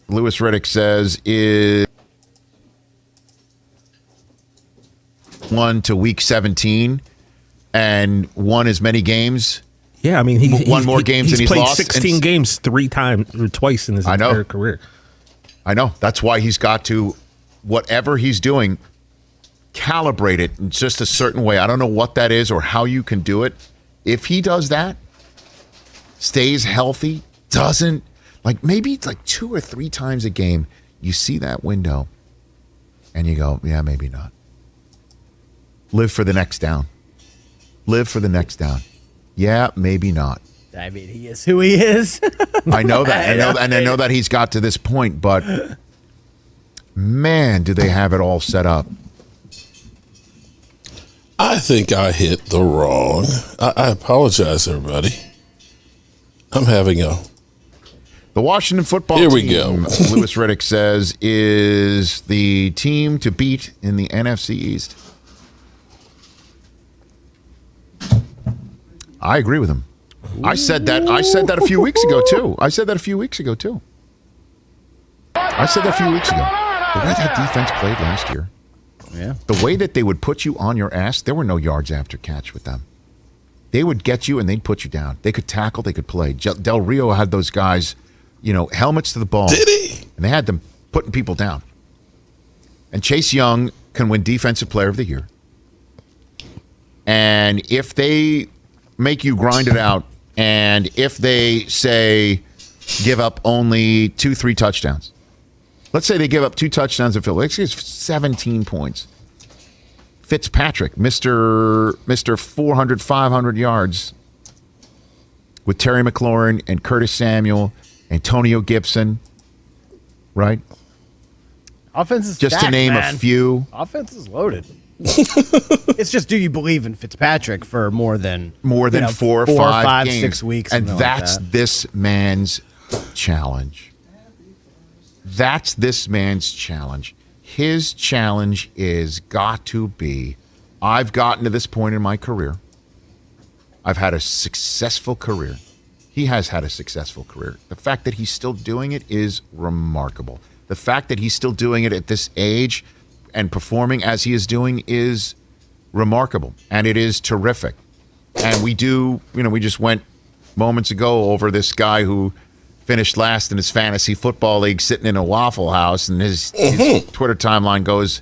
Lewis Riddick says is 1 to week 17 and won as many games. Yeah, I mean, he's won more games than he's played lost. 16 games 3 times or twice in his entire career. I know. That's why he's got to, whatever he's doing, calibrate it in just a certain way. I don't know what that is or how you can do it. If he does that, stays healthy, doesn't, like maybe it's like 2 or 3 times a game, you see that window and you go, yeah, maybe not. Live for the next down. Live for the next down. Yeah, maybe not. I mean, he is who he is. I know that. I know that he's got to this point, but man, do they have it all set up. I think I hit the wrong. I apologize, everybody. I'm having The Washington football team, Lewis Riddick says, is the team to beat in the NFC East. I agree with him. I said that a few weeks ago, too. The way that defense played last year. Yeah. The way that they would put you on your ass, there were no yards after catch with them. They would get you and they'd put you down. They could tackle, they could play. Del Rio had those guys, helmets to the ball. Did he? And they had them putting people down. And Chase Young can win Defensive Player of the Year. And if they make you grind it out, and if they say give up only 2-3 touchdowns, let's say they give up 2 touchdowns in Philadelphia, it's 17 points. Fitzpatrick, Mr. 400, 500 yards with Terry McLaurin and Curtis Samuel, Antonio Gibson, right? Offense is just stacked, to name man. a few. Offense is loaded. It's just, do you believe in Fitzpatrick for more than 4 or 5 games. 6 weeks, and that's like that. this man's challenge. That's this man's challenge. His challenge is got to be, I've gotten to this point in my career. I've had a successful career. He has had a successful career. The fact that he's still doing it is remarkable. The fact that he's still doing it at this age and performing as he is doing is remarkable. And it is terrific. And we just went moments ago over this guy who finished last in his fantasy football league sitting in a Waffle House, and his Twitter timeline goes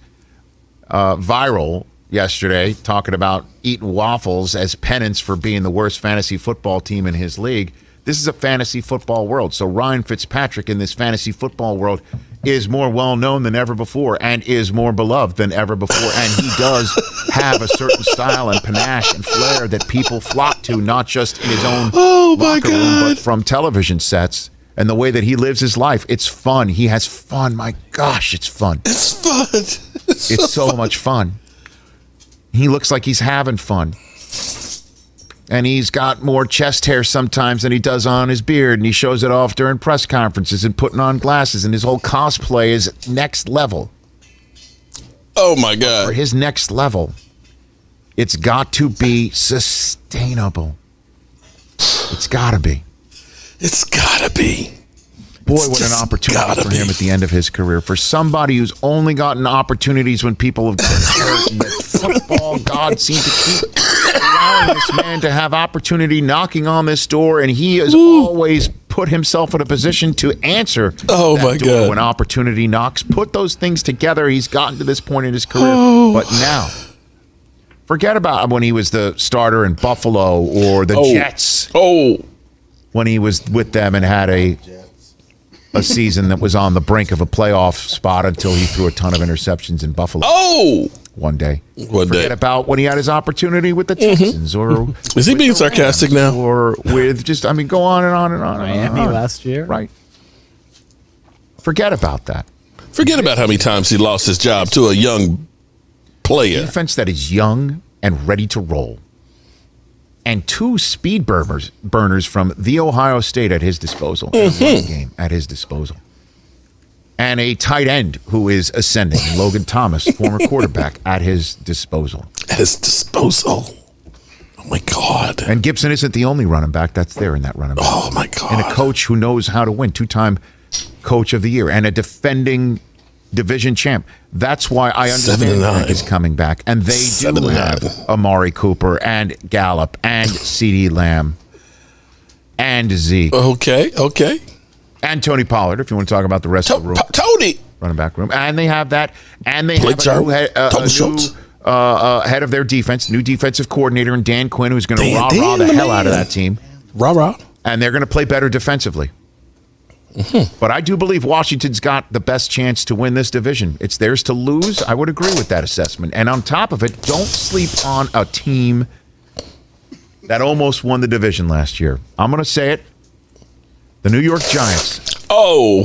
viral yesterday talking about eating waffles as penance for being the worst fantasy football team in his league. This is a fantasy football world. So Ryan Fitzpatrick in this fantasy football world is more well-known than ever before and is more beloved than ever before. And he does have a certain style and panache and flair that people flock to, not just in his own locker room, but from television sets. And the way that he lives his life, it's fun. He has fun. My gosh, it's fun. It's fun. It's so much fun. He looks like he's having fun. And he's got more chest hair sometimes than he does on his beard. And he shows it off during press conferences and putting on glasses. And his whole cosplay is next level. Oh, my God. For his next level, it's got to be sustainable. It's got to be. It's got to be. Boy, what an opportunity for him at the end of his career. For somebody who's only gotten opportunities when people have gotten hurt, and that football God seemed to keep allowing this man to have opportunity knocking on this door, and he has always put himself in a position to answer that door when opportunity knocks. Put those things together. He's gotten to this point in his career. But now, forget about when he was the starter in Buffalo or the Jets. When he was with them and had a season that was on the brink of a playoff spot until he threw a ton of interceptions in Buffalo. One day. Forget about when he had his opportunity with the Texans. Or is he being sarcastic now? Or with just, go on and on and on. Miami last year. Right. Forget about that. Forget about how many times he lost his job to a young player. Defense that is young and ready to roll. And 2 speed burners from The Ohio State at his disposal. Game at his disposal. and a tight end who is ascending, Logan Thomas, former quarterback, at his disposal. At his disposal. Oh, my God. And Gibson isn't the only running back that's there in that running back. Oh, my God. And a coach who knows how to win, 2-time coach of the year, and a defending division champ. That's why I understand Dak is coming back. And they do have Amari Cooper and Gallup and CeeDee Lamb and Zeke. Okay. And Tony Pollard, if you want to talk about the rest of the room. Tony! Running back room. And they have that. And they have a new head of their defense, new defensive coordinator, and Dan Quinn, who's going to rah-rah the hell out of that team. Rah-rah. And they're going to play better defensively. Mm-hmm. But I do believe Washington's got the best chance to win this division. It's theirs to lose. I would agree with that assessment. And on top of it, don't sleep on a team that almost won the division last year. I'm going to say it. The New York Giants. Oh.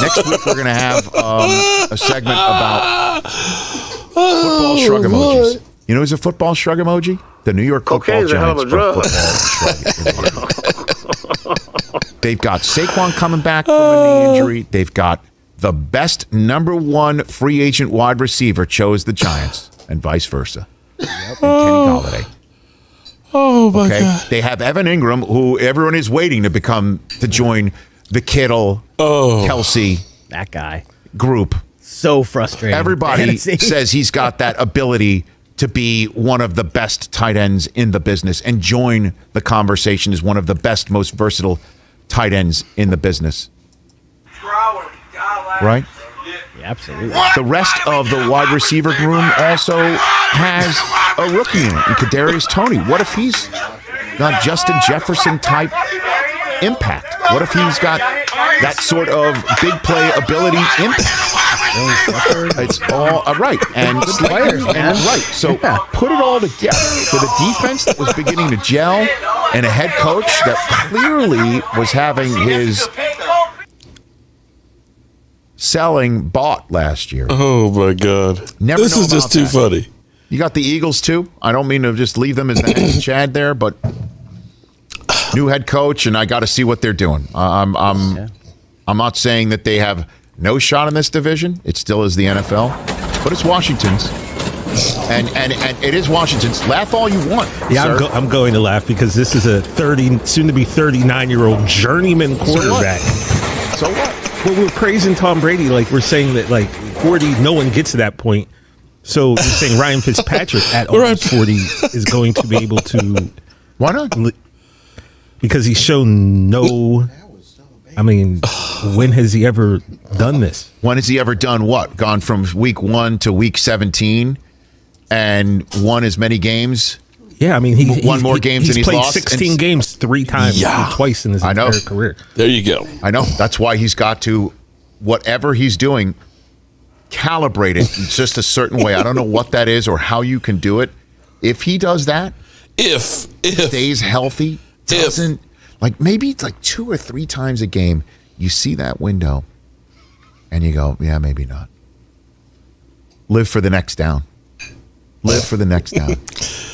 Next week, we're going to have a segment about football shrug emojis. You know who's a football shrug emoji? The New York Football Giants. Football shrug. They've got Saquon coming back from a knee injury. They've got the best number one free agent wide receiver chose the Giants, and vice versa. And Kenny Golladay. Oh, my God. They have Evan Ingram, who everyone is waiting to join the Kittle, Kelsey, that guy group. So frustrating. Everybody says he's got that ability to be one of the best tight ends in the business and join the conversation as one of the best, most versatile tight ends in the business. Right? Yeah, absolutely. The rest of the wide receiver room also has a rookie in it, and Kadarius Toney. What if he's got Justin Jefferson type impact? What if he's got that sort of big play ability impact? It's all right, and players, man. Right. So put it all together for the defense that was beginning to gel, and a head coach that clearly was having his selling bought last year. Oh my God! This is just too funny. You got the Eagles too. I don't mean to just leave them as the head Chad there, but new head coach, and I got to see what they're doing. I'm not saying that they have no shot in this division. It still is the NFL, but it's Washington's, and it is Washington's. Laugh all you want. Yeah, I'm going to laugh because this is a soon to be 39-year-old journeyman quarterback. So what? Well, we're praising Tom Brady like we're saying that like 40, no one gets to that point. So you're saying Ryan Fitzpatrick at almost 40 is going to be able to? Why not? Because he's shown no. I mean, when has he ever done this? When has he ever done what? Gone from week 1 to week 17 and won as many games? Yeah, I mean, he's won more games than he's played lost. 16 games 3 times, twice in his entire career. There you go. I know. That's why he's got to, whatever he's doing, calibrate it in just a certain way. I don't know what that is or how you can do it. If he does that, if stays healthy, doesn't, like maybe it's like 2 or 3 times a game, you see that window and you go, yeah, maybe not. Live for the next down. Live for the next down.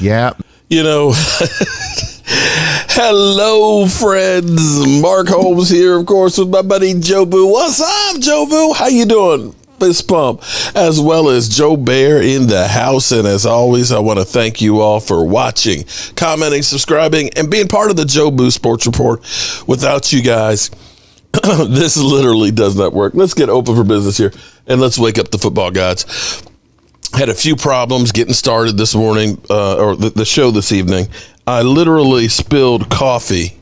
Yeah. You know, hello, friends. Mark Holmes here, of course, with my buddy Jobu. What's up, Jobu? How you doing? Fist pump, as well as Joe Bear in the house. And as always, I want to thank you all for watching, commenting, subscribing, and being part of the Jobu Sports Report. Without you guys, this literally does not work. Let's get open for business here, and let's wake up the football gods. Had a few problems getting started this morning, or the show this evening. I literally spilled coffee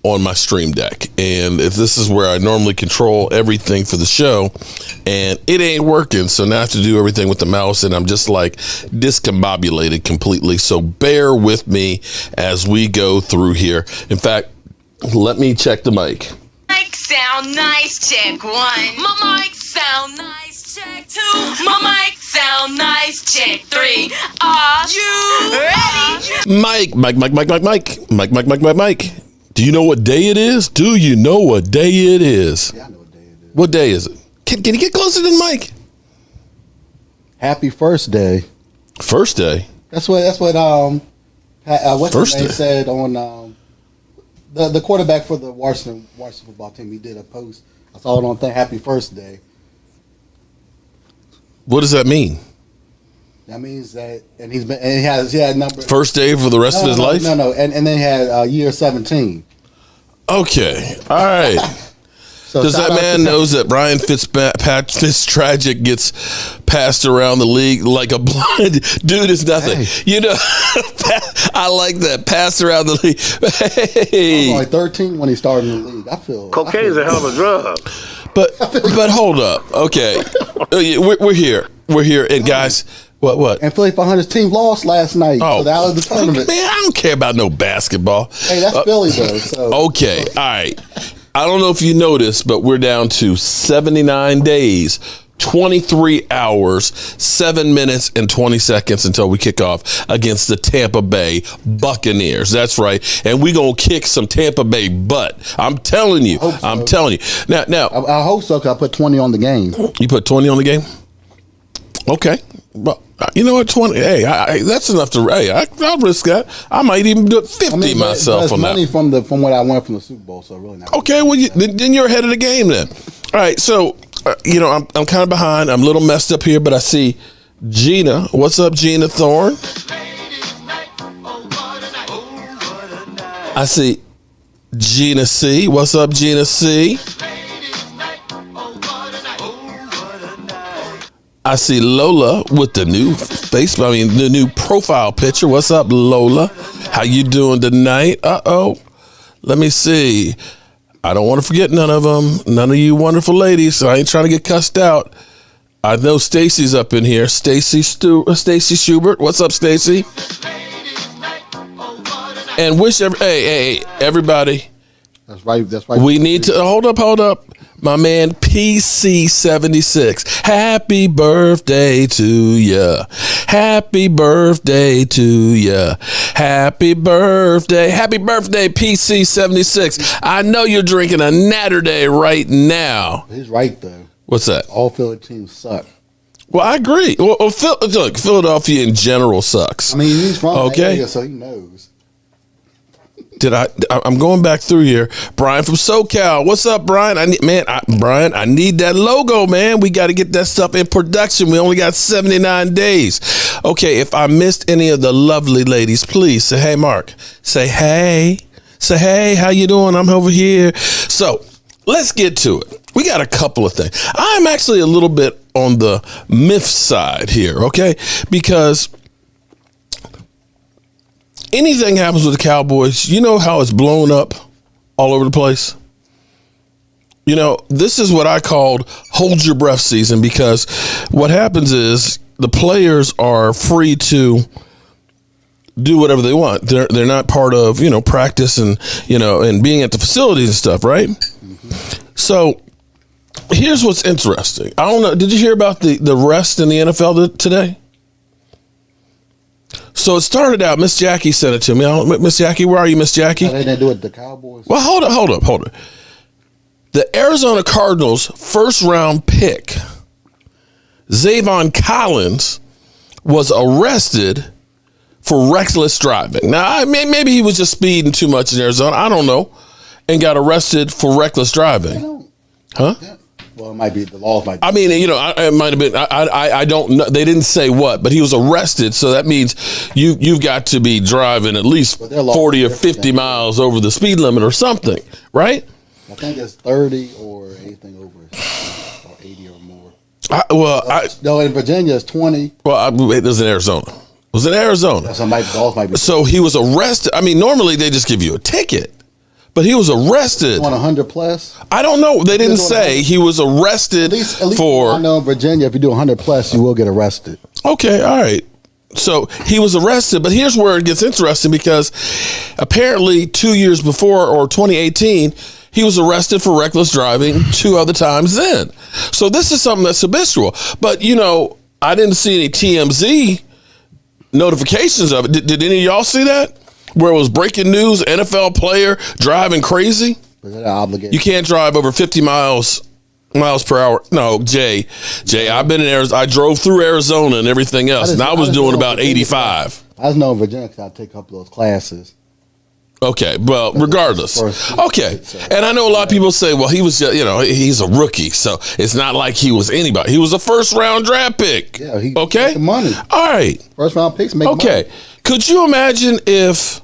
on my stream deck, and if this is where I normally control everything for the show, and it ain't working, so now I have to do everything with the mouse, and I'm just like discombobulated completely. So bear with me as we go through here. In fact, let me check the mic. Mic sound nice, check 1. My mic sound nice, check 2. My mic sound nice, check 3. Are you ready? Mike. Do you know what day it is? Do you know what day it is? Yeah, I know what day it is. What day is it? Can you get closer to the mic? Happy first day. First day. That's what what's First his name day. said on The quarterback for the Washington football team, he did a post. I saw it on thing. Happy first day. What does that mean? That means that, and he had number First day for the rest of his life? No, and then he had year 17. Okay, all right. So Does shout that out man to- knows that Brian Fitztragic gets passed around the league like a blind dude is nothing? Hey. You know, I like that, passed around the league. He was Hey, only 13 when he started in the league. Cocaine's a hell of a drug. but hold up, okay, we're here, and guys, what? And Philly 500's team lost last night. So that was the tournament. Man, I don't care about no basketball. Hey, that's Philly though. So Okay, all right. I don't know if you noticed, but we're down to 79 days, 23 hours, 7 minutes, and 20 seconds until we kick off against the Tampa Bay Buccaneers. That's right. And we're going to kick some Tampa Bay butt. I'm telling you. Hope so. I'm telling you. Now, I hope so. 'Cause I put 20 on the game. you put 20 on the game? Okay. Well, you know what? 20. Hey, that's enough to. Hey, I'll risk that. I might even do it 50 myself but on that. money from what I won from the Super Bowl. So really not. Okay, well, then you're ahead of the game then. All right, so, I'm kind of behind. I'm a little messed up here, but I see Gina. What's up, Gina Thorne? I see Gina C. What's up, Gina C? I see Lola with the new the new profile picture. What's up, Lola? How you doing tonight? Uh-oh. Let me see. I don't want to forget none of them. None of you wonderful ladies. So I ain't trying to get cussed out. I know Stacy's up in here. Stacy Schubert. What's up, Stacy? And everybody. That's right. That's right. We need to hold up. My man PC76. Happy birthday to ya. Happy birthday to ya. Happy birthday. Happy birthday, PC76. I know you're drinking a Natterday right now. He's right though. What's that? All Philly teams suck. Well, I agree. Well, look, Philadelphia in general sucks. I mean, he's from that Okay. area, so he knows. I'm going back through here. Brian from SoCal. What's up, Brian? Brian, I need that logo, man. We got to get that stuff in production. We only got 79 days. Okay, if I missed any of the lovely ladies, please say, hey, Mark. Say, hey. Say, hey, how you doing? I'm over here. So let's get to it. We got a couple of things. I'm actually a little bit on the myth side here, okay? Because anything happens with the Cowboys, you know how it's blown up all over the place? You know, this is what I called hold your breath season, because what happens is the players are free to do whatever they want. They're not part of, practice and, and being at the facilities and stuff, right? Mm-hmm. So here's what's interesting. I don't know. Did you hear about the rest in the NFL today? So it started out, Miss Jackie sent it to me. Miss Jackie, where are you, Miss Jackie? How they didn't do it with the Cowboys? Well, hold up. The Arizona Cardinals first round pick, Zavon Collins, was arrested for reckless driving. Now, maybe he was just speeding too much in Arizona. I don't know. And got arrested for reckless driving. Huh? Yeah. Well, it might be the laws. Might be. I mean, it might have been. I don't know. They didn't say what, but he was arrested. So that means you've got to be driving at least 40 or 50 miles over the speed limit or something, right? I think it's 30 or anything over or 80 or more. No, in Virginia it's 20. Well, it was in Arizona. It was in Arizona. So laws might be. So he was arrested. I mean, normally they just give you a ticket. But he was arrested. On 100 plus? I don't know. They didn't say. He was arrested at least for. I know in Virginia, if you do 100 plus, you will get arrested. Okay, all right. So he was arrested, but here's where it gets interesting, because apparently 2 years before, or 2018, he was arrested for reckless driving 2 other times then. So this is something that's habitual. But, I didn't see any TMZ notifications of it. Did any of y'all see that? Where it was breaking news, NFL player driving crazy? Was that an obligation? You can't drive over 50 miles per hour. No, Jay, I've been in Arizona. I drove through Arizona and everything else, and I was doing about 85. I was know in Virginia because I take a couple of those classes. Okay, well, regardless. Okay, and I know a lot of people say, well, he was, he's a rookie, so it's not like he was anybody. He was a first-round draft pick. Yeah, he okay? making money. All right. First-round picks make money. Okay, could you imagine if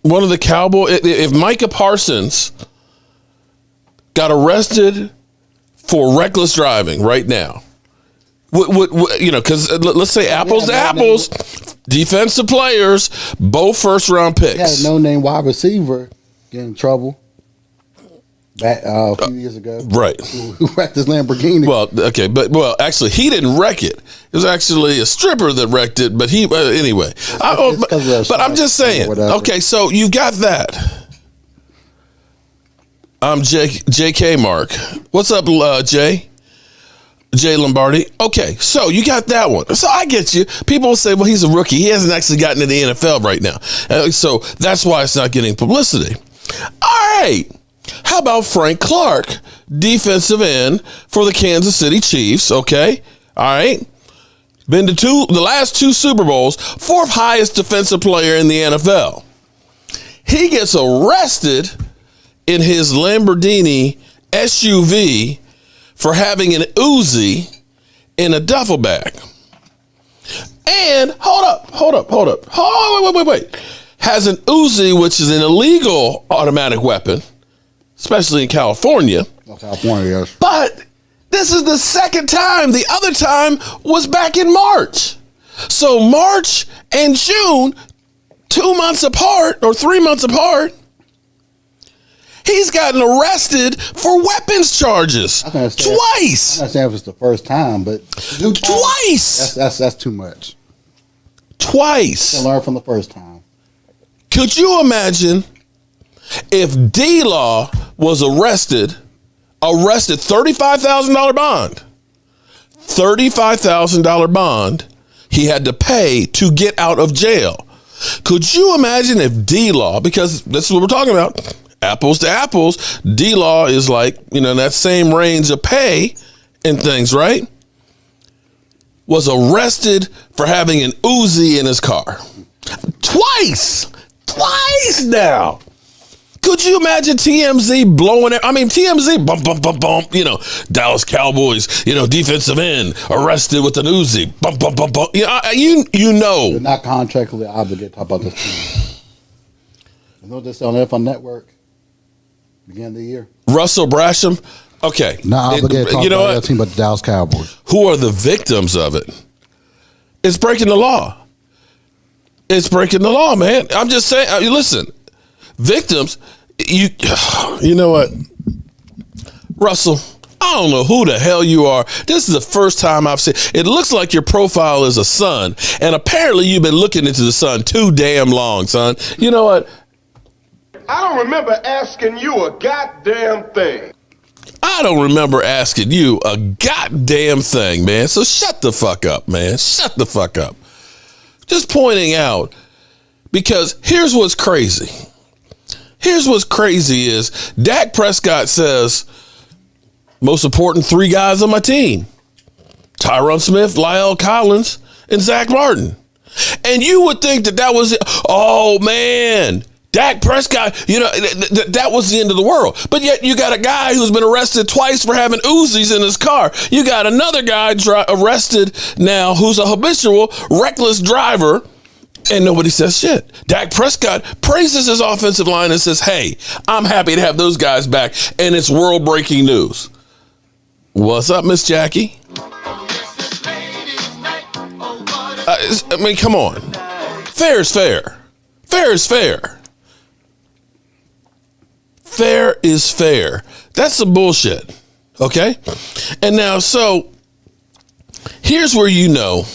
one of the Cowboys, if Micah Parsons got arrested for reckless driving right now? Because let's say apples to apples, defensive players, both first-round picks. He had a no-name wide receiver get in trouble back a few years ago. Right. Who wrecked his Lamborghini. Well, okay, but actually, he didn't wreck it. It was actually a stripper that wrecked it, but he, anyway. But I'm just saying, okay, so you got that. I'm JK Mark. What's up, Jay Lombardi. Okay, so you got that one. So I get you. People will say, well, he's a rookie. He hasn't actually gotten to the NFL right now. So that's why it's not getting publicity. All right. How about Frank Clark, defensive end for the Kansas City Chiefs? Okay. All right. Been to the last 2 Super Bowls, 4th highest defensive player in the NFL. He gets arrested in his Lamborghini SUV for having an Uzi in a duffel bag. And hold up. Wait. Has an Uzi, which is an illegal automatic weapon, especially in California. California, yes. But this is the second time. The other time was back in March. So March and June, 2 months apart or 3 months apart, he's gotten arrested for weapons charges twice. I'm not saying if it's the first time, but twice. That's too much. Twice. You learn from the first time. Could you imagine if D-Law was arrested, $35,000 bond, $35,000 bond he had to pay to get out of jail? Could you imagine if D-Law, because this is what we're talking about, apples to apples, D-Law is like, that same range of pay and things, right? Was arrested for having an Uzi in his car. Twice now. Could you imagine TMZ blowing it? I mean, TMZ, bump, Dallas Cowboys, defensive end, arrested with an Uzi, bump. You know. They're not contractually obligated to talk about this team. I know this on NFL Network, beginning of the year. Russell Brasham, okay. Not obligated to talk about that team, but the Dallas Cowboys. Who are the victims of it? It's breaking the law. It's breaking the law, man. I'm just saying, listen, victims, you know what? Russell, I don't know who the hell you are. This is the first time I've seen. It looks like your profile is a Sun, and apparently you've been looking into the Sun too damn long, son. You know what? I don't remember asking you a goddamn thing. I don't remember asking you a goddamn thing, man. So shut the fuck up, man. Shut the fuck up. Just pointing out, because here's what's crazy. Here's what's crazy is Dak Prescott says, most important 3 guys on my team: Tyron Smith, La'el Collins, and Zach Martin. And you would think that was it. Oh, man. Dak Prescott, that was the end of the world. But yet you got a guy who's been arrested twice for having Uzis in his car. You got another guy arrested now who's a habitual reckless driver, and nobody says shit. Dak Prescott praises his offensive line and says, hey, I'm happy to have those guys back, and it's world-breaking news. What's up, Miss Jackie? I mean, come on. Fair is fair. Fair is fair. Fair is fair. That's some bullshit. Okay? And now, so here's where you know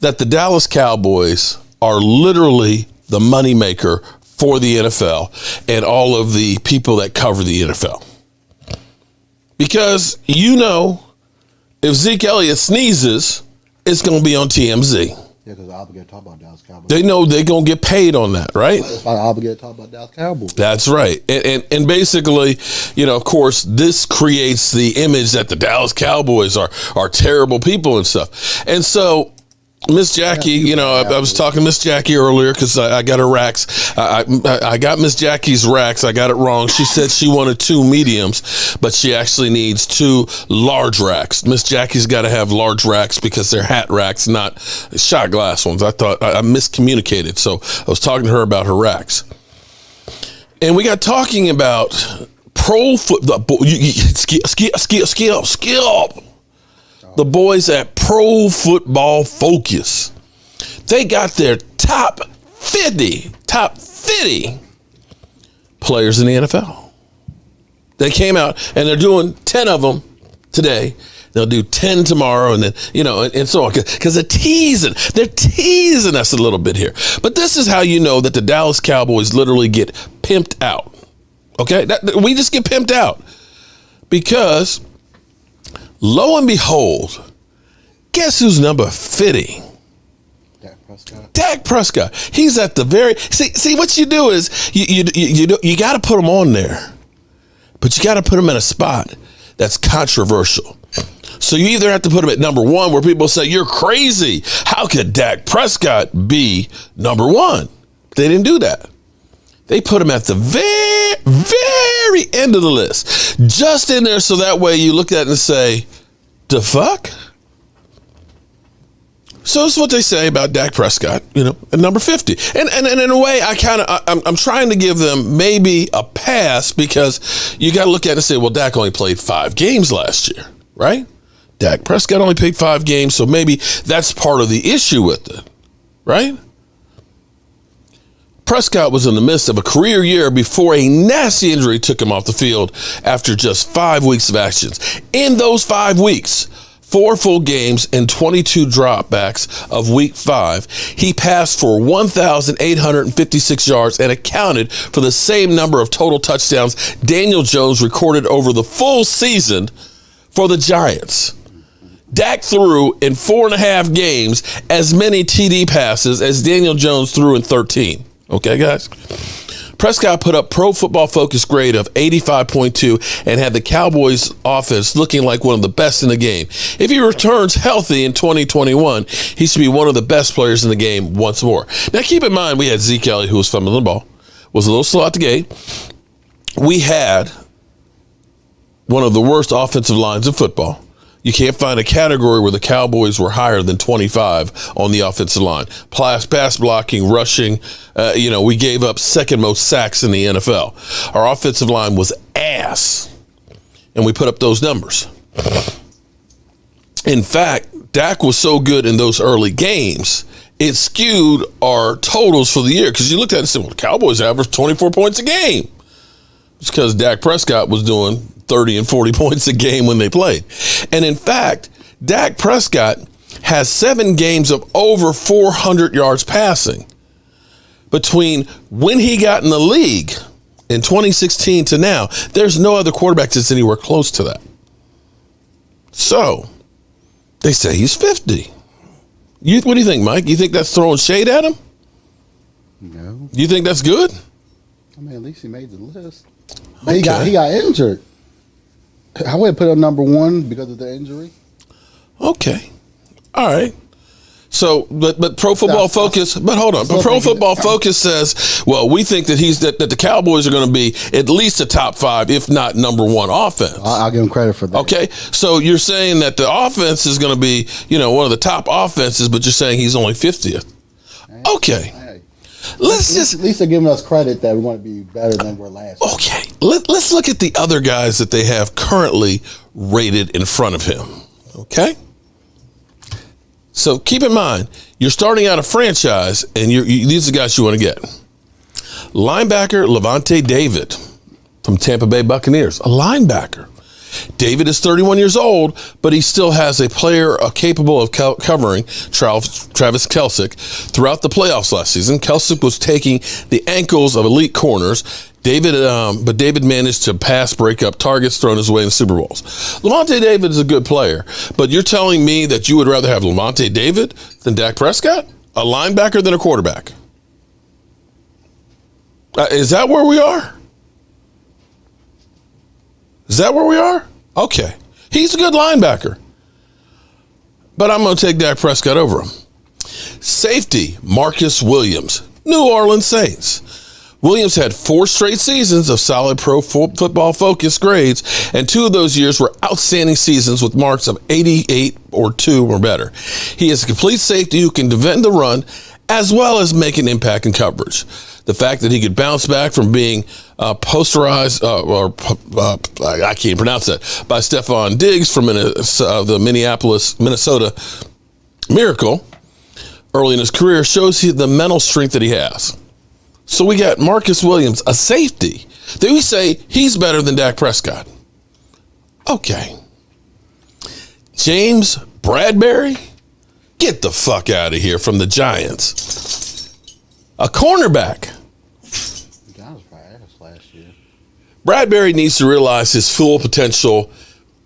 that the Dallas Cowboys are literally the moneymaker for the NFL and all of the people that cover the NFL. Because if Zeke Elliott sneezes, it's going to be on TMZ. Yeah, because they're obligated to talk about Dallas Cowboys. They know they're going to get paid on that, right? That's why they're obligated to talk about Dallas Cowboys. That's right. And basically, of course, this creates the image that the Dallas Cowboys are terrible people and stuff. And so Miss Jackie, you know, I was talking to Miss Jackie earlier because I got her racks. I got Miss Jackie's racks. I got it wrong. She said she wanted 2 mediums, but she actually needs 2 large racks. Miss Jackie's got to have large racks because they're hat racks, not shot glass ones. I thought I miscommunicated, so I was talking to her about her racks. And we got talking about pro football. Skill. The boys at Pro Football Focus, they got their top 50 players in the NFL. They came out and they're doing 10 of them today. They'll do 10 tomorrow, and then, you know, and so on. Because they're teasing us a little bit here. But this is how you know that the Dallas Cowboys literally get pimped out. Okay? We just get pimped out. Because lo and behold, guess who's number 50? Dak Prescott. He's at the very see. What you do is you got to put him on there, but you got to put him in a spot that's controversial. So you either have to put him at number 1, where people say you're crazy. How could Dak Prescott be number 1? They didn't do that. They put him at the very end of the list, just in there, so that way you look at it and say, "The fuck." So that's what they say about Dak Prescott, you know, at number 50. And in a way, I'm trying to give them maybe a pass, because you got to look at it and say, well, Dak only played 5 games last year, right? Dak Prescott only played 5 games, so maybe that's part of the issue with it, right? Prescott was in the midst of a career year before a nasty injury took him off the field after just 5 weeks of actions. In those 5 weeks, 4 full games and 22 dropbacks of week 5, he passed for 1,856 yards and accounted for the same number of total touchdowns Daniel Jones recorded over the full season for the Giants. Dak threw in 4.5 games as many TD passes as Daniel Jones threw in 13. Okay, guys? Prescott put up Pro Football Focus grade of 85.2 and had the Cowboys offense looking like one of the best in the game. If he returns healthy in 2021, he should be one of the best players in the game once more. Now, keep in mind, we had Zeke Elliott, who was fumbling the ball, was a little slow out the gate. We had one of the worst offensive lines in football. You can't find a category where the Cowboys were higher than 25 on the offensive line. Pass blocking, rushing. We gave up second most sacks in the NFL. Our offensive line was ass, and we put up those numbers. In fact, Dak was so good in those early games, it skewed our totals for the year, because you looked at it and said, well, the Cowboys averaged 24 points a game. It's because Dak Prescott was doing 30 and 40 points a game when they played. And in fact, Dak Prescott has 7 games of over 400 yards passing. Between when he got in the league in 2016 to now, there's no other quarterback that's anywhere close to that. So they say he's 50. What do you think, Mike? You think that's throwing shade at him? No. You think that's good? I mean, at least he made the list. But he got injured. I would put him number 1 because of the injury. Okay. All right. So, but Pro Football Focus, but hold on. But Pro Football Focus says, well, we think that that the Cowboys are going to be at least a top 5, if not number 1 offense. I'll give him credit for that. Okay. So you're saying that the offense is going to be, one of the top offenses, but you're saying he's only 50th. Okay. Hey. At least they're giving us credit that we want to be better than we're last year. Okay. Let's look at the other guys that they have currently rated in front of him. Okay. So keep in mind, you're starting out a franchise, and these are the guys you want to get. Linebacker Levante David from Tampa Bay Buccaneers, a linebacker. David is 31 years old, but he still has a player capable of covering Travis Kelce throughout the playoffs last season. Kelce was taking the ankles of elite corners. But David managed to break up targets thrown his way in Super Bowls. Levante David is a good player, but you're telling me that you would rather have Levante David than Dak Prescott? A linebacker than a quarterback? Is that where we are? Is that where we are? Okay. He's a good linebacker. But I'm going to take Dak Prescott over him. Safety, Marcus Williams, New Orleans Saints. Williams had 4 straight seasons of solid pro football focused grades, and 2 of those years were outstanding seasons with marks of 88 or 2 or better. He is a complete safety who can defend the run as well as make an impact in coverage. The fact that he could bounce back from being posterized, I can't pronounce that, by Stephon Diggs from the Minnesota Miracle early in his career shows the mental strength that he has. So we got Marcus Williams, a safety. Then we say he's better than Dak Prescott. Okay. James Bradbury? Get the fuck out of here from the Giants. A cornerback. John was probably ass last year. Bradbury needs to realize his full potential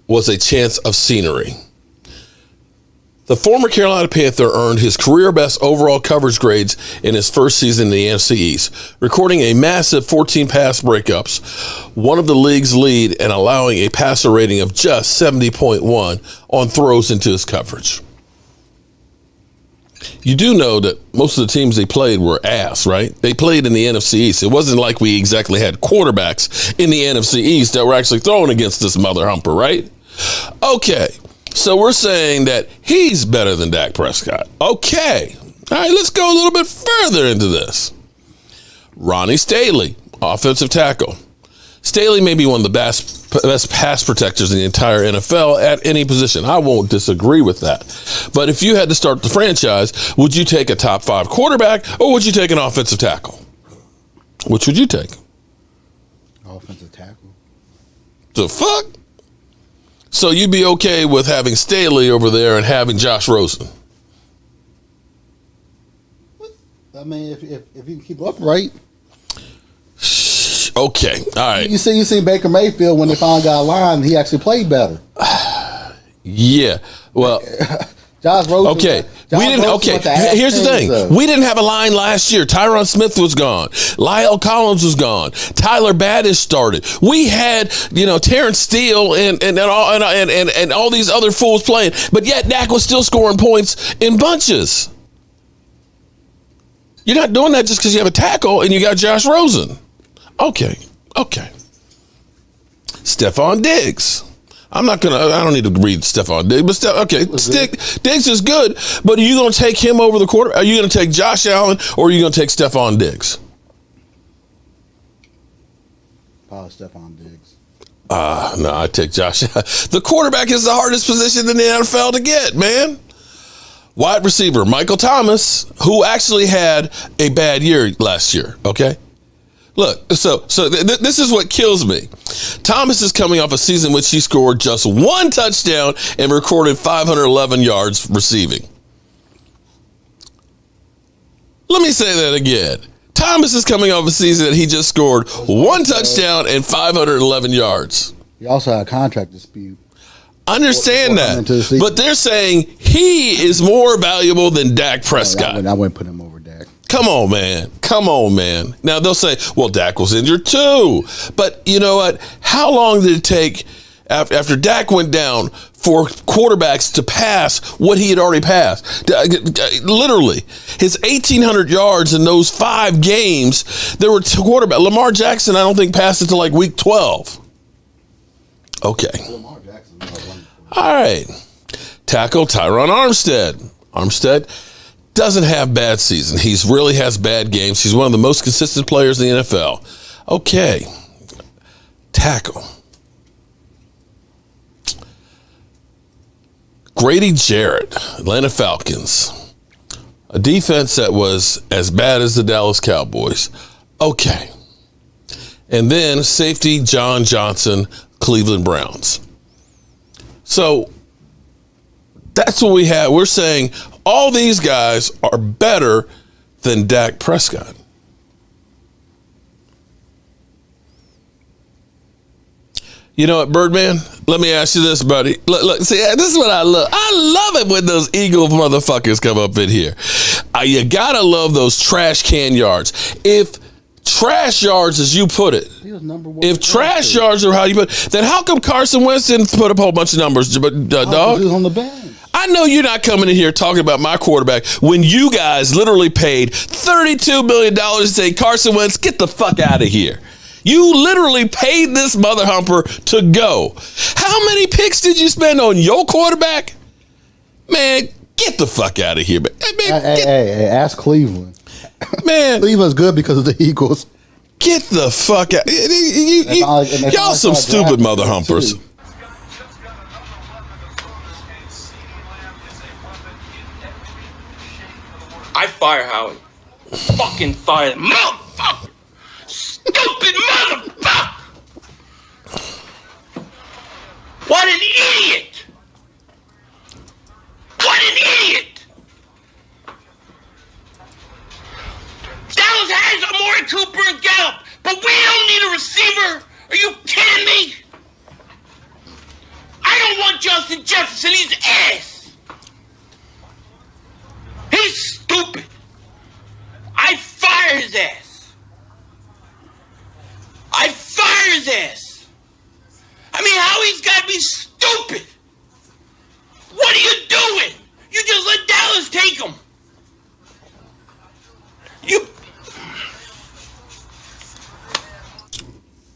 was a chance of scenery. The former Carolina Panther earned his career best overall coverage grades in his first season in the NFC East, recording a massive 14 pass breakups, one of the league's lead, and allowing a passer rating of just 70.1 on throws into his coverage. You do know that most of the teams they played were ass, right? They played in the NFC East. It wasn't like we exactly had quarterbacks in the NFC East that were actually throwing against this mother humper, right? Okay. So we're saying that he's better than Dak Prescott. Okay. All right, let's go a little bit further into this. Ronnie Staley, offensive tackle. Staley may be one of the best pass protectors in the entire NFL at any position. I won't disagree with that. But if you had to start the franchise, would you take a top 5 quarterback or would you take an offensive tackle? Which would you take? Offensive tackle. The fuck? So you'd be okay with having Staley over there and having Josh Rosen? I mean, if you can keep upright. Okay, all right. You seen Baker Mayfield when they finally got a line, he actually played better. Yeah, well, Josh Rosen. Okay, Josh we didn't. Rosen Okay, here's the thing: we didn't have a line last year. Tyron Smith was gone. Lyle Collins was gone. Tyler Badish started. We had, Terrence Steele and all these other fools playing, but yet Dak was still scoring points in bunches. You're not doing that just because you have a tackle and you got Josh Rosen. Okay. Stephon Diggs. I don't need to read Stephon Diggs, but Diggs is good, but are you going to take him over the quarter? Are you going to take Josh Allen or are you going to take Stephon Diggs? Probably Stephon Diggs. No, I take Josh. The quarterback is the hardest position in the NFL to get, man. Wide receiver, Michael Thomas, who actually had a bad year last year, okay? Look, so this is what kills me. Thomas is coming off a season in which he scored just 1 touchdown and recorded 511 yards receiving. Let me say that again. Thomas is coming off a season that he just scored 1 touchdown and 511 yards. He also had a contract dispute. Understand that. But they're saying he is more valuable than Dak Prescott. I wouldn't put him over Dak. Come on, man. Now, they'll say, well, Dak was injured too. But you know what? How long did it take after Dak went down for quarterbacks to pass what he had already passed? Literally, his 1,800 yards in those 5 games, there were quarterbacks. Lamar Jackson, I don't think, passed it to like week 12. Okay. Lamar Jackson. All right. Tackle Tyron Armstead. Armstead doesn't have bad season. He really has bad games. He's one of the most consistent players in the NFL. Okay. Tackle. Grady Jarrett, Atlanta Falcons. A defense that was as bad as the Dallas Cowboys. Okay. And then safety John Johnson, Cleveland Browns. So that's what we have. We're saying all these guys are better than Dak Prescott. You know what, Birdman? Let me ask you this, buddy. Look, see, this is what I love. I love it when those Eagle motherfuckers come up in here. You gotta love those trash can yards. If trash yards, as you put it, He was number 1. if trash yards are how you put it, then how come Carson Wentz didn't put up a whole bunch of numbers? But He was on the bench. I I know you're not coming in here talking about my quarterback when you guys literally paid $32 million to say, Carson Wentz, get the fuck out of here. You literally paid this mother humper to go. How many picks did you spend on your quarterback? Man, get the fuck out of here. Man, Hey, ask Cleveland. Man, Cleveland's good because of the Eagles. get the fuck out. Y'all some stupid mother humpers. I fire Howie. Fucking fire him. Motherfucker! Stupid motherfucker! What an idiot! What an idiot! Dallas has Amari Cooper and Gallup, but we don't need a receiver. Are you kidding me? I don't want Justin Jefferson. He's ass. He's stupid. I fire his ass. I fire his ass. I mean, Howie's got to be stupid. What are you doing? You just let Dallas take him. You.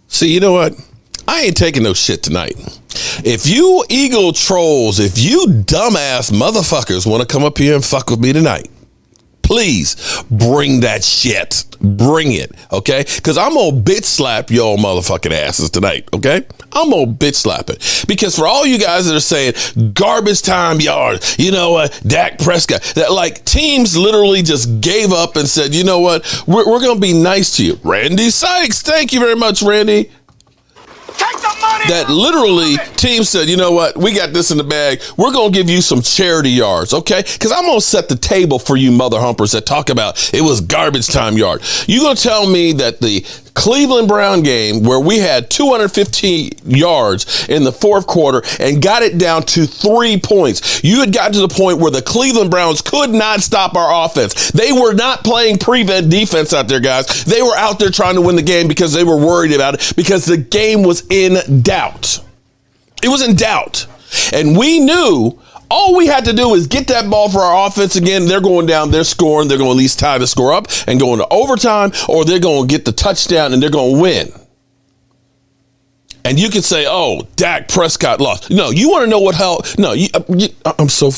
See, you know what? I ain't taking no shit tonight. If you Eagle trolls, if you dumbass motherfuckers want to come up here and fuck with me tonight, please bring that shit. Bring it, okay? Because I'm going to bitch slap your motherfucking asses tonight, okay? I'm going to bitch slap it. Because for all you guys that are saying garbage time yards, you know what, Dak Prescott, that like teams literally just gave up and said, you know what, we're going to be nice to you. Randy Sykes, thank you very much, Randy. That literally team said, you know what, we got this in the bag. We're going to give you some charity yards, okay? Because I'm going to set the table for you mother humpers that talk about it was garbage time yard. You going to tell me that the Cleveland Brown game where we had 215 yards in the fourth quarter and got it down to 3 points. You had gotten to the point where the Cleveland Browns could not stop our offense. They were not playing prevent defense out there, guys. They were out there trying to win the game because they were worried about it because the game was in doubt. It was in doubt. And we knew all we had to do is get that ball for our offense again. They're going down, they're scoring, they're going to at least tie the score up and go into overtime, or they're going to get the touchdown and they're going to win. And you can say, oh, Dak Prescott lost. No, you want to know what hell? No, I'm so,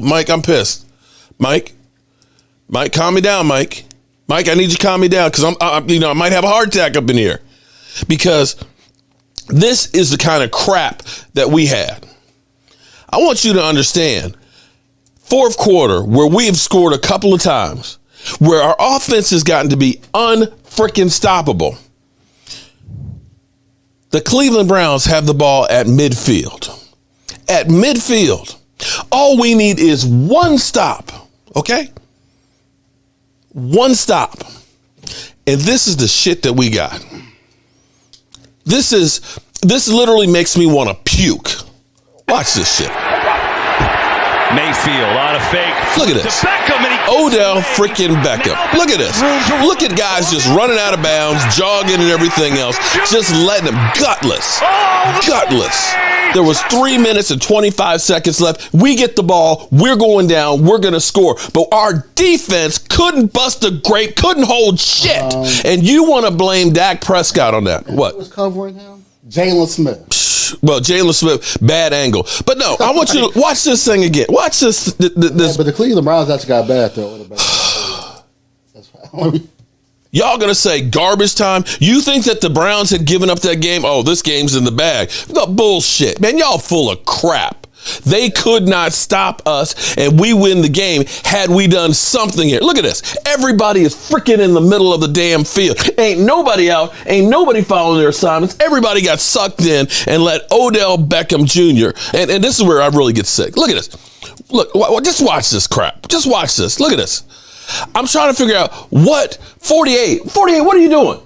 Mike, I'm pissed. Mike, calm me down, Mike. Mike, I need you to calm me down because I might have a heart attack up in here because this is the kind of crap that we had. I want you to understand, fourth quarter, where we have scored a couple of times, where our offense has gotten to be unfreaking stoppable. The Cleveland Browns have the ball at midfield. At midfield, all we need is one stop, okay? One stop. And this is the shit that we got. This literally makes me want to puke. Watch this shit. Mayfield on a fake. Look at this. Odell freaking Beckham. Look at this. Look at guys just running out of bounds, jogging and everything else. Just letting them gutless. Gutless. There was 3 minutes and 25 seconds left. We get the ball. We're going down. We're going to score. But our defense couldn't bust a grape, couldn't hold shit. And you want to blame Dak Prescott on that. What? Who was covering him? Jalen Smith. Well, Jalen Smith, bad angle. But no, I want you to watch this thing again. Watch this. Yeah, but the Cleveland Browns actually got bad though. That's right. Y'all gonna say garbage time? You think that the Browns had given up that game? Oh, this game's in the bag. No, bullshit, man. Y'all full of crap. They could not stop us, and we win the game had we done something here. Look at this. Everybody is freaking in the middle of the damn field. Ain't nobody out. Ain't nobody following their assignments. Everybody got sucked in and let Odell Beckham Jr. And this is where I really get sick. Look at this. Look, just watch this crap. Just watch this. Look at this. I'm trying to figure out what 48, what are you doing?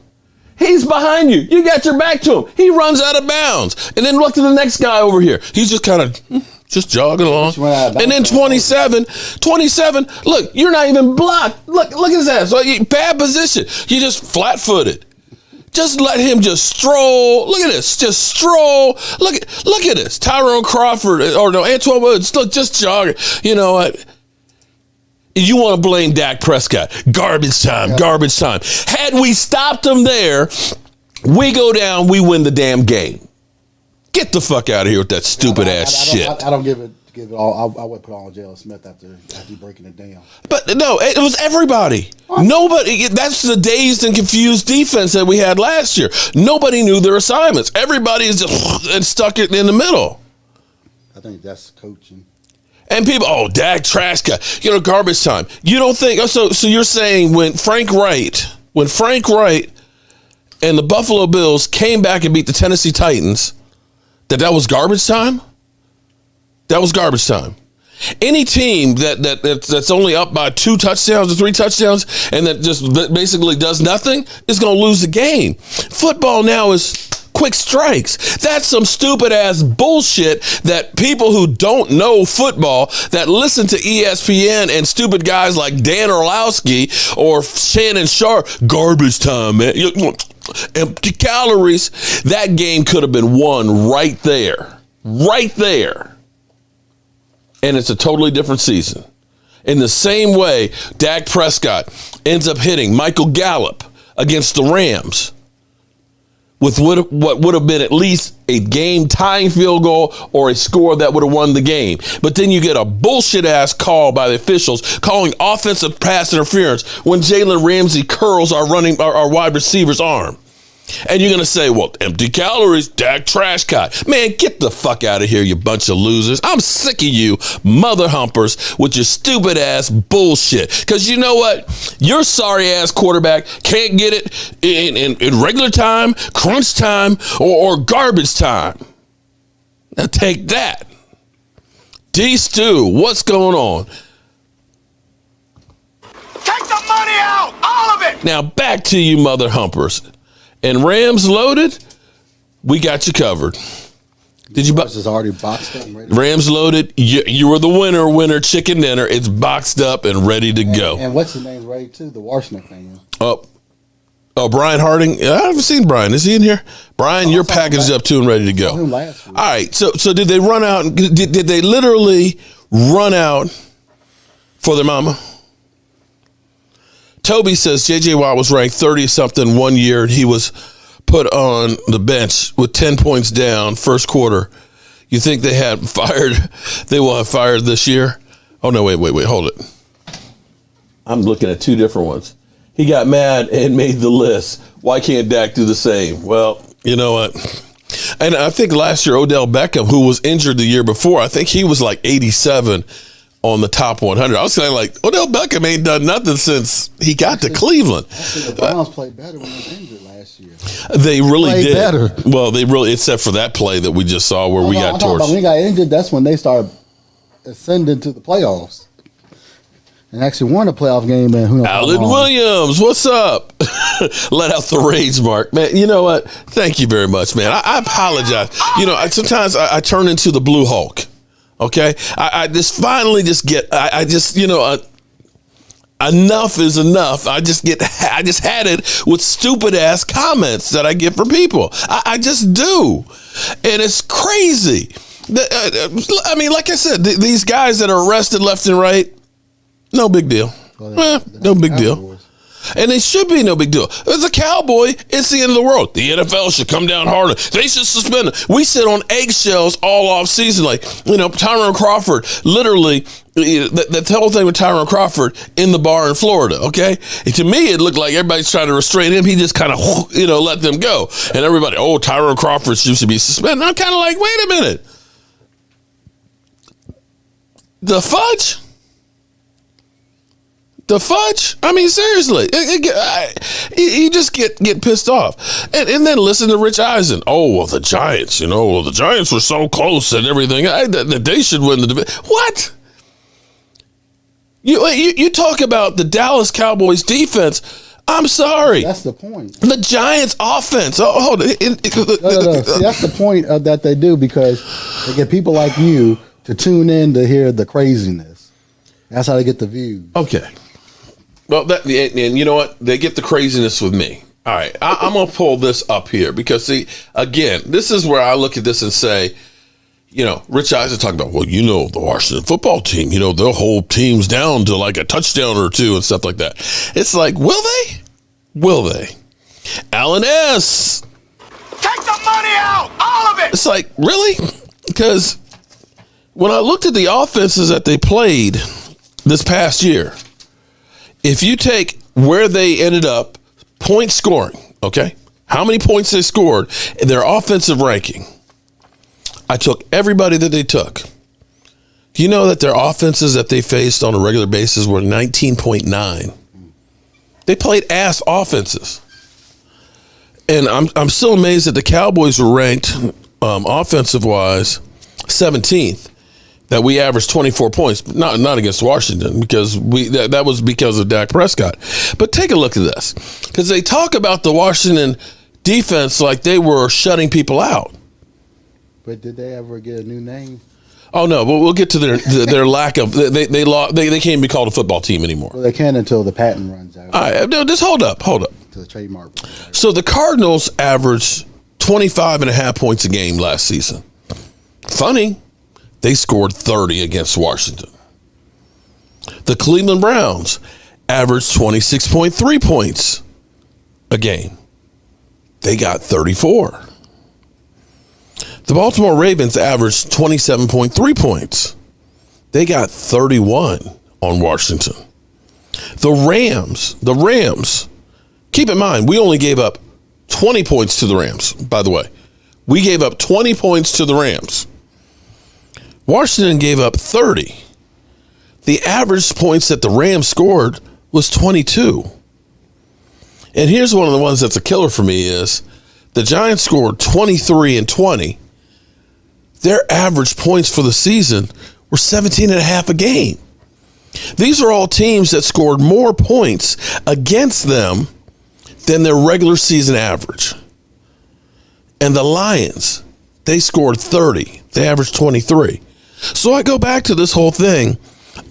He's behind you. You got your back to him. He runs out of bounds. And then look at the next guy over here. He's just kind of just jogging along. And then 27, look, you're not even blocked. Look at his ass. So bad position. You just flat-footed. Just let him just stroll. Look at this. Just stroll. Look at this. Tyrone Crawford or no Antoine Woods. Look, just jogging. You know what? You want to blame Dak Prescott. Garbage time. Garbage time. Had we stopped him there, we go down, we win the damn game. Get the fuck out of here with that stupid ass shit. I don't give it all. I would put on Jalen Smith after breaking it down. But no, it was everybody. Nobody. That's the dazed and confused defense that we had last year. Nobody knew their assignments. Everybody is just and stuck it in the middle. I think that's coaching. And people, Dak trash guy, garbage time. You don't think? So you're saying when Frank Wright and the Buffalo Bills came back and beat the Tennessee Titans, that was garbage time? That was garbage time. Any team that's only up by 2 touchdowns or 3 touchdowns and that just basically does nothing is going to lose the game. Football now is quick strikes. That's some stupid ass bullshit that people who don't know football, that listen to ESPN and stupid guys like Dan Orlowski or Shannon Sharp, garbage time, man. Empty calories. That game could have been won right there. Right there. And it's a totally different season. In the same way, Dak Prescott ends up hitting Michael Gallup against the Rams with what would have been at least a game-tying field goal or a score that would have won the game. But then you get a bullshit-ass call by the officials calling offensive pass interference when Jalen Ramsey curls our wide receiver's arm. And you're going to say, well, empty calories, Dak trash cut. Man, get the fuck out of here, you bunch of losers. I'm sick of you mother humpers with your stupid ass bullshit. Because you know what? Your sorry ass quarterback can't get it in regular time, crunch time, or garbage time. Now take that. D-Stew, what's going on? Take the money out, all of it. Now back to you mother humpers. And Rams loaded, we got you covered. Did you buy? This is already boxed up and ready. Rams loaded. You were the winner, chicken dinner. It's boxed up and ready to go. And what's his name ready too? The Washington fan. Oh, Brian Harding. I haven't seen Brian. Is he in here? Brian, you're packaged up too and ready to go. Him last week. All right. So did they run out? Did they literally run out for their mama? Toby says J.J. Watt was ranked 30-something one year. He was put on the bench with 10 points down first quarter. You think they will have fired this year? Oh, no, wait, hold it. I'm looking at 2 different ones. He got mad and made the list. Why can't Dak do the same? Well, you know what? And I think last year, Odell Beckham, who was injured the year before, I think he was like 87 on the top 100. I was kind of like, Odell Beckham ain't done nothing since he got to Cleveland. Actually, the Browns played better when they were injured last year. They really played did. Better. Well, they really, except for that play that we just saw where we got torched. When he got injured, that's when they started ascending to the playoffs. And actually won a playoff game. And who knows? Alan Williams, what's up? Let out the rage, Mark. Man, you know what? Thank you very much, man. I apologize. Sometimes I turn into the Blue Hulk. Okay, I just finally get enough is enough. I just had it with stupid ass comments that I get from people. I just do, and it's crazy. I mean, like I said, these guys that are arrested left and right, no big deal. No big deal. And it should be no big deal. As a Cowboy, it's the end of the world. The NFL should come down harder. They should suspend it. We sit on eggshells all off season. Like, Tyrone Crawford, literally, the whole thing with Tyrone Crawford in the bar in Florida, okay? And to me, it looked like everybody's trying to restrain him. He just kind of, let them go. And everybody, Tyrone Crawford should be suspended. And I'm kind of like, wait a minute. The fudge? The fudge? I mean, seriously, you just get pissed off, and then listen to Rich Eisen. The Giants, the Giants were so close and everything that they should win the division. What? You talk about the Dallas Cowboys defense. I'm sorry. That's the point. The Giants offense. No. See, that's the point of that they do, because they get people like you to tune in to hear the craziness. That's how they get the views. Okay. Well, and you know what? They get the craziness with me. All right, I'm going to pull this up here because, see, again, this is where I look at this and say, Rich Eisen talking about, the Washington football team, they'll hold teams down to like a touchdown or two and stuff like that. It's like, will they? Will they? Alan S. Take the money out, all of it. It's like, really? Because when I looked at the offenses that they played this past year, if you take where they ended up, point scoring, okay? How many points they scored in their offensive ranking. I took everybody that they took. Do you know that their offenses that they faced on a regular basis were 19.9? They played ass offenses. And I'm still amazed that the Cowboys were ranked offensive-wise 17th. That we averaged 24 points, but not against Washington, because that was because of Dak Prescott. But take a look at this, because they talk about the Washington defense like they were shutting people out. But did they ever get a new name? Oh no, but we'll get to their lack of they can't even be called a football team anymore. Well, they can until the patent runs out. All right, no, just hold up. To the trademark. So the Cardinals averaged 25.5 points a game last season. Funny. They scored 30 against Washington. The Cleveland Browns averaged 26.3 points a game. They got 34. The Baltimore Ravens averaged 27.3 points. They got 31 on Washington. The Rams, keep in mind, we only gave up 20 points to the Rams, by the way. We gave up 20 points to the Rams. Washington gave up 30. The average points that the Rams scored was 22. And here's one of the ones that's a killer for me is the Giants scored 23 and 20. Their average points for the season were 17.5 a game. These are all teams that scored more points against them than their regular season average. And the Lions, they scored 30. They averaged 23. So I go back to this whole thing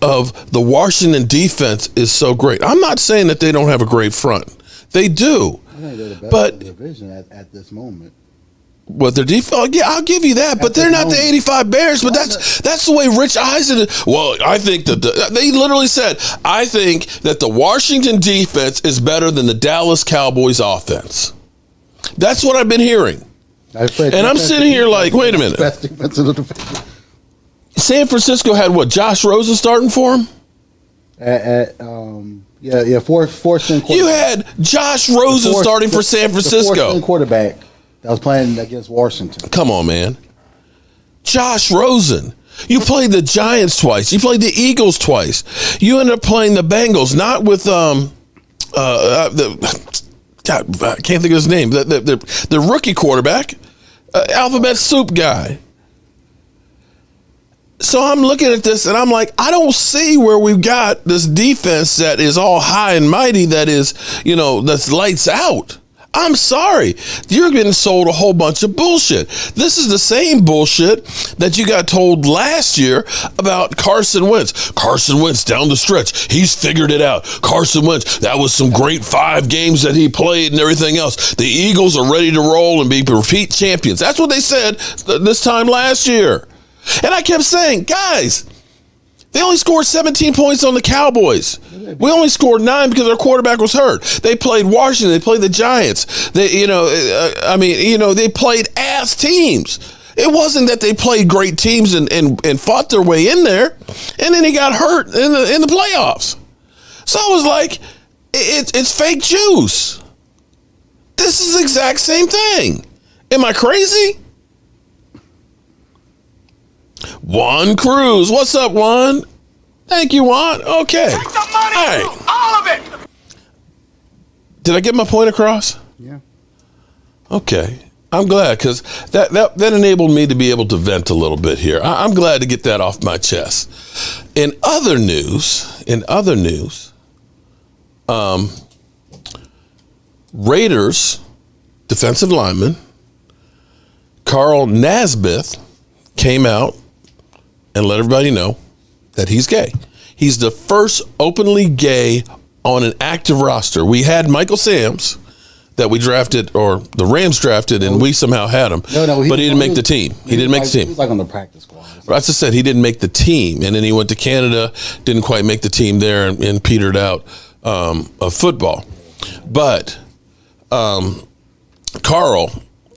of the Washington defense is so great. I'm not saying that they don't have a great front. They do. I think they're the best but in the division at this moment. What their defense? Yeah, I'll give you that. But they're not the 85 Bears. But that's the way Rich Eisen. Well, I think that they literally said, I think that the Washington defense is better than the Dallas Cowboys offense. That's what I've been hearing. And I'm sitting here like, wait a minute. Best defense in the division. San Francisco had what? Josh Rosen starting for him? Fourth string quarterback. You had Josh Rosen starting for San Francisco. Fourth string quarterback that was playing against Washington. Come on, man. Josh Rosen. You played the Giants twice. You played the Eagles twice. You ended up playing the Bengals, not with God, I can't think of his name. The rookie quarterback, alphabet soup guy. So I'm looking at this and I'm like, I don't see where we've got this defense that is all high and mighty, that is, that's lights out. I'm sorry. You're getting sold a whole bunch of bullshit. This is the same bullshit that you got told last year about Carson Wentz. Carson Wentz down the stretch. He's figured it out. Carson Wentz, that was some great 5 games that he played and everything else. The Eagles are ready to roll and be repeat champions. That's what they said this time last year. And I kept saying, guys, they only scored 17 points on the Cowboys. We only scored 9 because our quarterback was hurt. They played Washington. They played the Giants. They played ass teams. It wasn't that they played great teams and fought their way in there. And then he got hurt in the playoffs. So I was like, it's fake juice. This is the exact same thing. Am I crazy? Juan Cruz. What's up, Juan? Thank you, Juan. Okay. Take the money, right. all of it. Did I get my point across? Yeah. Okay. I'm glad, because that enabled me to be able to vent a little bit here. I'm glad to get that off my chest. In other news, Raiders defensive lineman Carl Naismith came out and let everybody know that he's gay. He's the first openly gay on an active roster. We had Michael Sams, that we drafted, or the Rams drafted, and we somehow had him. No, but he didn't make the team. He didn't make the team. He was like on the practice squad. As I said, he didn't make the team, and then he went to Canada, didn't quite make the team there, and petered out of football. But Carl,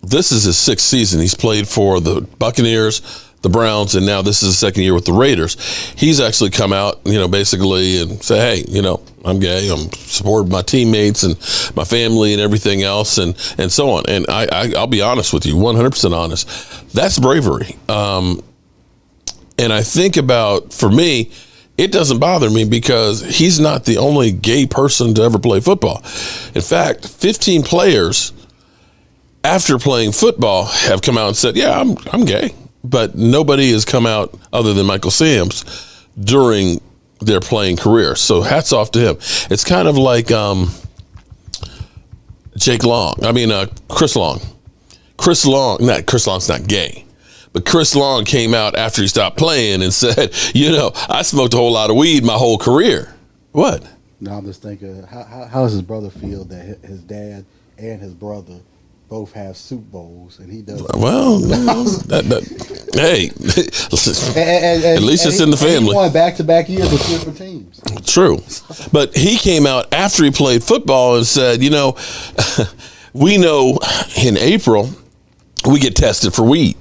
this is his 6th season. He's played for the Buccaneers, the Browns, and now this is his 2nd year with the Raiders. He's actually come out, basically and say, hey, I'm gay. I'm supporting my teammates and my family and everything else and so on. And I'll be honest with you, 100% honest. That's bravery. And I think about, for me, it doesn't bother me because he's not the only gay person to ever play football. In fact, 15 players after playing football have come out and said, yeah, I'm gay. But nobody has come out other than Michael Sams during their playing career. So hats off to him. It's kind of like Chris Long. Chris Long's not gay. But Chris Long came out after he stopped playing and said, I smoked a whole lot of weed my whole career. What? No, I'm just thinking, how does his brother feel that his dad and his brother both have Super Bowls and he doesn't? Well, hey, at least it's in the family. He won back-to-back years with different teams. True. But he came out after he played football and said, we know in April we get tested for weed.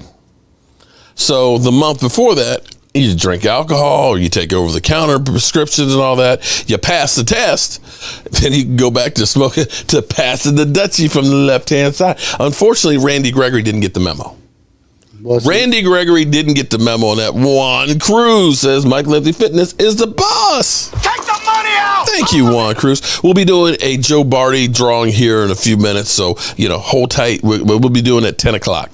So the month before that, you drink alcohol or you take over-the-counter prescriptions and all that. You pass the test, then you can go back to smoking, to passing the Dutchie from the left-hand side. Unfortunately, Randy Gregory didn't get the memo. Randy Gregory didn't get the memo on that. Juan Cruz says Mike Lefty Fitness is the boss. Take the money out! Thank you, Juan Cruz. We'll be doing a Joe Barty drawing here in a few minutes, so, hold tight. We'll be doing it at 10 o'clock.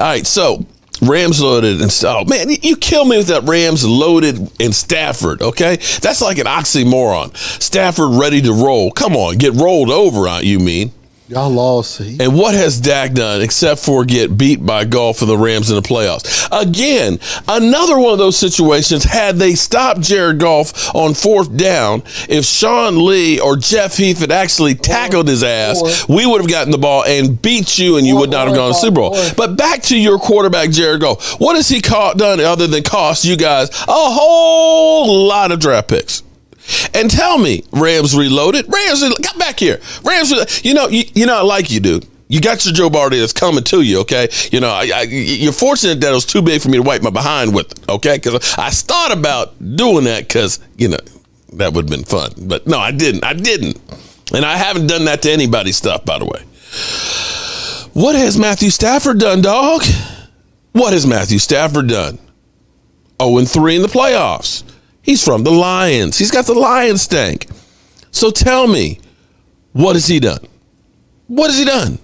All right, so Rams loaded and oh man, you kill me with that Rams loaded in Stafford, okay? That's like an oxymoron. Stafford ready to roll. Come on, get rolled over, you mean? Y'all lost. And what has Dak done except for get beat by golf for the Rams in the playoffs? Again, another one of those situations, had they stopped Jared Goff on 4th down, if Sean Lee or Jeff Heath had actually tackled his ass, we would have gotten the ball and beat you and you would not have gone to the Super Bowl. But back to your quarterback, Jared Goff. What has he done other than cost you guys a whole lot of draft picks? And tell me, Rams reloaded. Got back here. I like you, dude. You got your Joe Barty that's coming to you, okay? You're fortunate that it was too big for me to wipe my behind with it, okay? Because I thought about doing that because, that would have been fun. But no, I didn't. And I haven't done that to anybody's stuff, by the way. What has Matthew Stafford done, dog? What has Matthew Stafford done? 0-3 in the playoffs. He's from the Lions. He's got the Lions stank. So tell me, what has he done? What has he done?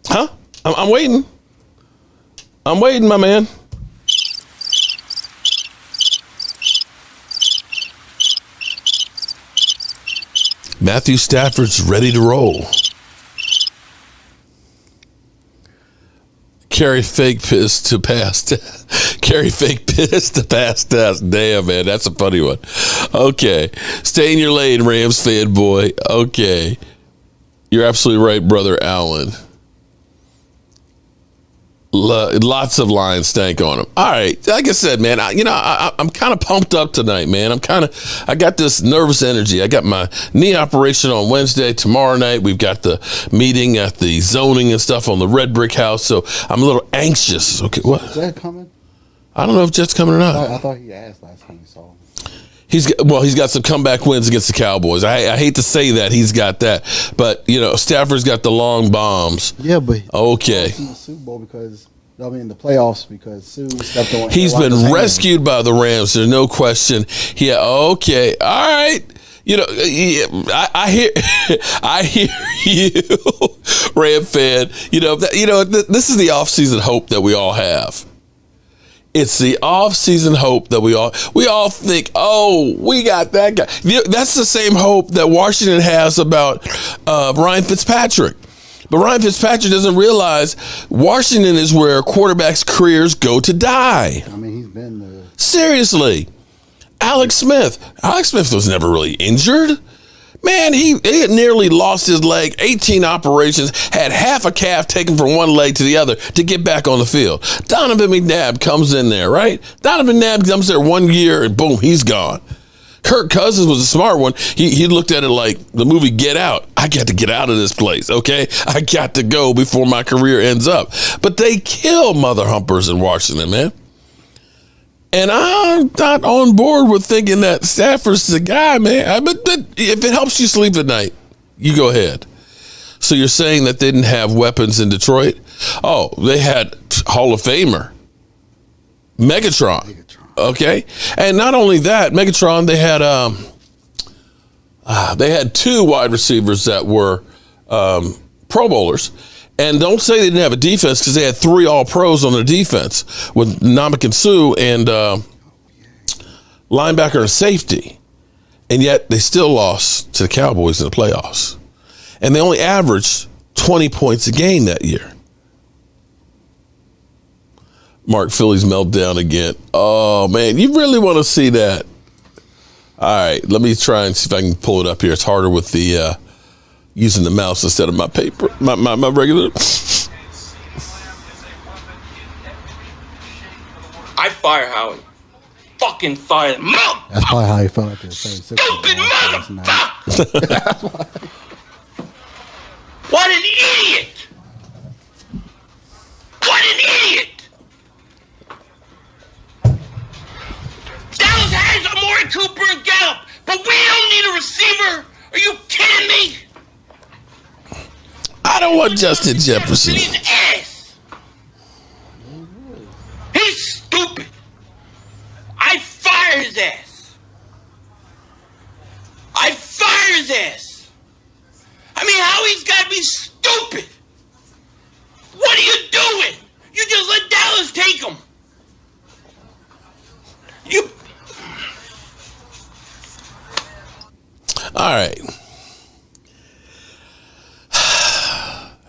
Huh? I'm waiting. I'm waiting, my man. Matthew Stafford's ready to roll. Carry fake piss to pass test. Carry fake piss to pass test. Damn, man, that's a funny one. Okay. Stay in your lane, Rams fan boy. Okay. You're absolutely right, brother Allen. Lots of Lions stank on him. All right, like I said, man, I'm kind of pumped up tonight, man. I got this nervous energy. I got my knee operation on Wednesday. Tomorrow night, we've got the meeting at the zoning and stuff on the Red Brick House, so I'm a little anxious. Okay, what? Is that coming? I don't know if Jet's coming or not. I thought he asked last time he saw him. He's got some comeback wins against the Cowboys. I hate to say that he's got that, but Stafford's got the long bombs. Yeah, but okay. In the Super Bowl because the playoffs because Sue stepped on. He's been rescued by the Rams. There's no question. Yeah. Okay. All right. I hear I hear you, Ram fan. This is the offseason hope that we all have. It's the off-season hope that we all think, oh, we got that guy. That's the same hope that Washington has about Ryan Fitzpatrick. But Ryan Fitzpatrick doesn't realize Washington is where quarterbacks' careers go to die. I mean, he's been seriously. Alex Smith. Alex Smith was never really injured. Man, he had nearly lost his leg, 18 operations, had half a calf taken from one leg to the other to get back on the field. Donovan McNabb comes in there, right? Donovan McNabb comes there 1 year and boom, he's gone. Kirk Cousins was a smart one. He looked at it like the movie Get Out. I got to get out of this place, okay? I got to go before my career ends up. But they kill mother humpers in Washington, man. And I'm not on board with thinking that Stafford's the guy, man. But if it helps you sleep at night, you go ahead. So you're saying that they didn't have weapons in Detroit? Oh, they had Hall of Famer Megatron. Okay, and not only that, Megatron. They had 2 wide receivers that were Pro Bowlers. And don't say they didn't have a defense because they had 3 All-Pros on their defense with Ndamukong Suh and linebacker and safety. And yet they still lost to the Cowboys in the playoffs. And they only averaged 20 points a game that year. Mark Philly's meltdown again. Oh, man, you really want to see that? All right, let me try and see if I can pull it up here. It's harder with the using the mouse instead of my paper, my regular. I fire Howie. Fucking fire him. That's probably how he felt after the 36. Stupid motherfucker! What an idiot! What an idiot! Dallas has Amari Cooper and Gallup, but we don't need a receiver. Are you kidding me? I don't want Justin Jefferson. He's ass. He's stupid. I fire his ass. I fire his ass. I mean, Howie's got to be stupid. What are you doing? You just let Dallas take him. You. All right.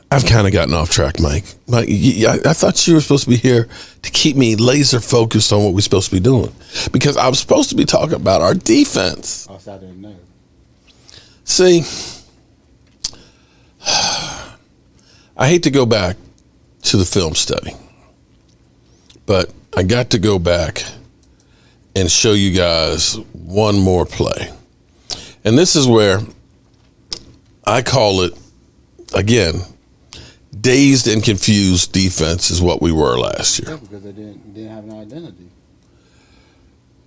I've kind of gotten off track, Mike. I thought you were supposed to be here to keep me laser focused on what we're supposed to be doing, because I was supposed to be talking about our defense. I didn't know. See, I hate to go back to the film study, but I got to go back and show you guys one more play. And this is where I call it, again, dazed and confused defense is what we were last year. Yeah, because they didn't have an identity.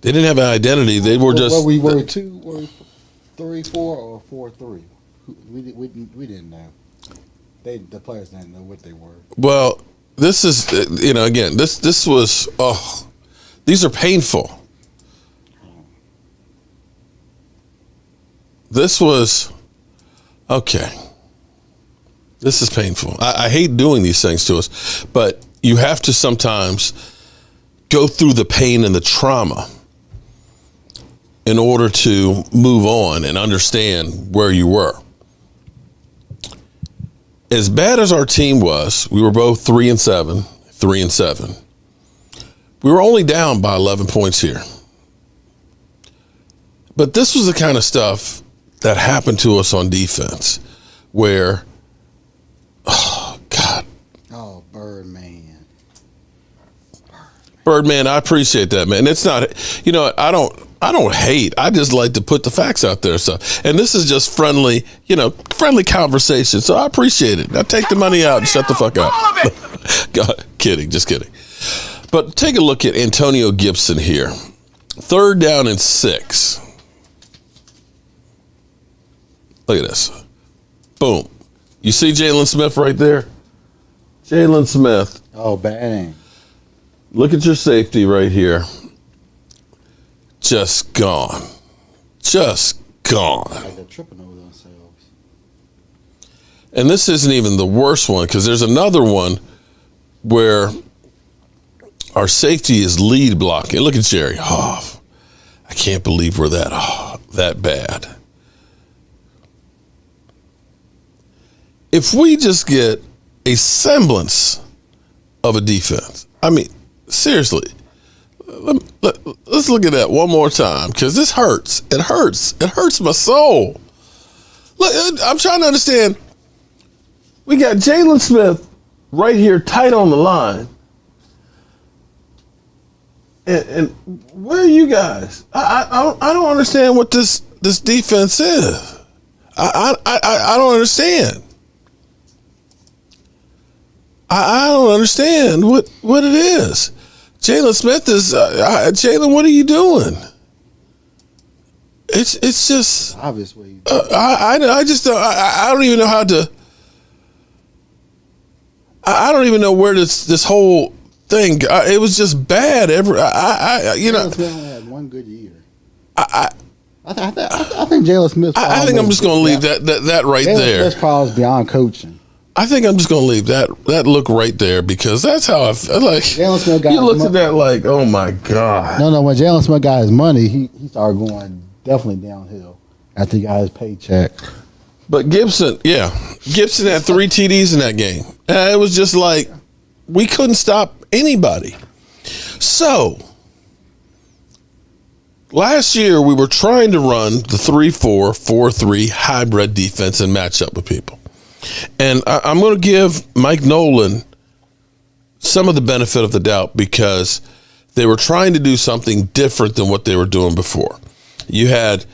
They didn't have an identity. They were just. Well, we were 3-4 or 4-3. We didn't know. The players didn't know what they were. Well, this is again this was these are painful. This was okay. This is painful. I hate doing these things to us, but you have to sometimes go through the pain and the trauma in order to move on and understand where you were. As bad as our team was, we were both 3-7, 3-7. We were only down by 11 points here. But this was the kind of stuff that happened to us on defense where, oh, God. Oh, Birdman. Birdman, I appreciate that, man. It's not, I don't hate. I just like to put the facts out there. So, and this is just friendly conversation. So I appreciate it. Now take the money out and shut the fuck up. God, kidding, just kidding. But take a look at Antonio Gibson here. 3rd down and 6. Look at this. Boom. You see Jalen Smith right there? Jalen Smith. Oh, bang. Look at your safety right here. Just gone. Just gone. Like they're tripping over themselves. And this isn't even the worst one, because there's another one where our safety is lead blocking. Look at Jerry. Oh, I can't believe we're that bad. If we just get a semblance of a defense, I mean, seriously, let's look at that one more time because this hurts. It hurts. It hurts my soul. Look, I'm trying to understand. We got Jalen Smith right here, tight on the line. And where are you guys? I don't understand what this defense is. I don't understand. I don't understand what it is. Jalen Smith is Jalen. What are you doing? It's just Obviously, I just don't. I don't even know how to. I don't even know where this whole thing. It was just bad. Jalen Smith only had one good year. I think Jalen Smith. I think I'm just going to leave that right Jalen there. Smith's problems beyond coaching. I think I'm just going to leave that look right there because that's how I feel. Like Jalen Smith got you looked at that like, oh my god. No. When Jalen Smith got his money, he started going definitely downhill after he got his paycheck. But Gibson had 3 TDs in that game. It was just like we couldn't stop anybody. So last year we were trying to run the 3-4, 4-3 hybrid defense and match up with people. And I'm going to give Mike Nolan some of the benefit of the doubt because they were trying to do something different than what they were doing before. You had,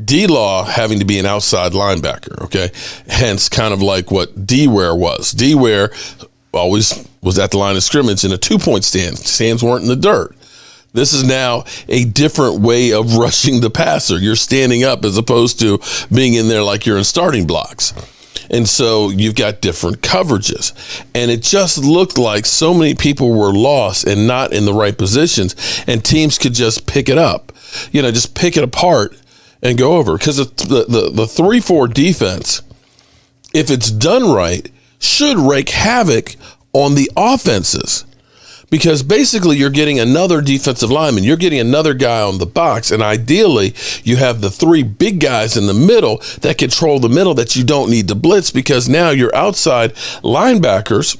D-Law having to be an outside linebacker, okay? Hence kind of like what D-Ware was. D-Ware always was at the line of scrimmage in a 2-point stance. Stands weren't in the dirt. This is now a different way of rushing the passer. You're standing up as opposed to being in there like you're in starting blocks. And so you've got different coverages. And it just looked like so many people were lost and not in the right positions. And teams could just pick it up, just pick it apart and go over. Because the 3-4 defense, if it's done right, should wreak havoc on the offenses. Because basically you're getting another defensive lineman. You're getting another guy on the box. And ideally, you have the 3 big guys in the middle that control the middle that you don't need to blitz because now your outside linebackers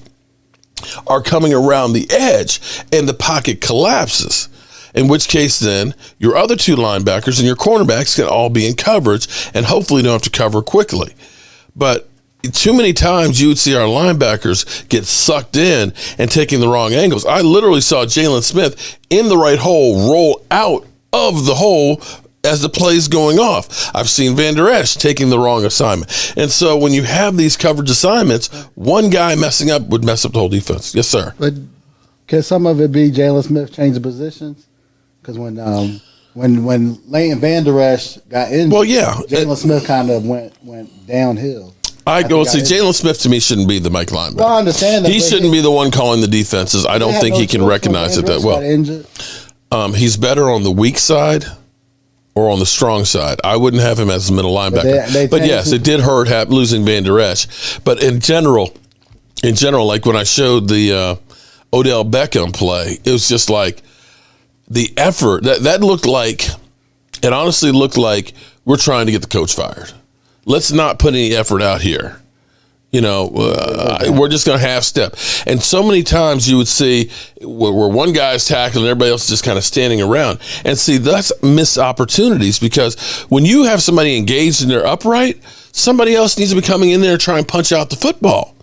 are coming around the edge and the pocket collapses. In which case then your other 2 linebackers and your cornerbacks can all be in coverage and hopefully don't have to cover quickly. But too many times you would see our linebackers get sucked in and taking the wrong angles. I literally saw Jalen Smith in the right hole roll out of the hole as the play's going off. I've seen Van Der Esch taking the wrong assignment. And so when you have these coverage assignments, one guy messing up would mess up the whole defense. Yes, sir. But can some of it be Jalen Smith changing positions? Because when Leighton Van Der Esch got injured, Jalen Smith kind of went downhill. I go see Jalen Smith to me shouldn't be the Mike linebacker. Well, I understand that. He shouldn't be the one calling the defenses. I don't think he can recognize it that well. He's better on the weak side or on the strong side. I wouldn't have him as a middle linebacker. But yes, it did hurt losing Van Der Esch. But in general, like when I showed the Odell Beckham play, it was just like the effort that looked like. It honestly looked like we're trying to get the coach fired. Let's not put any effort out here. We're just going to half step. And so many times you would see where one guy's tackling and everybody else is just kind of standing around. And see, that's missed opportunities because when you have somebody engaged and they're upright, somebody else needs to be coming in there and try and punch out the football.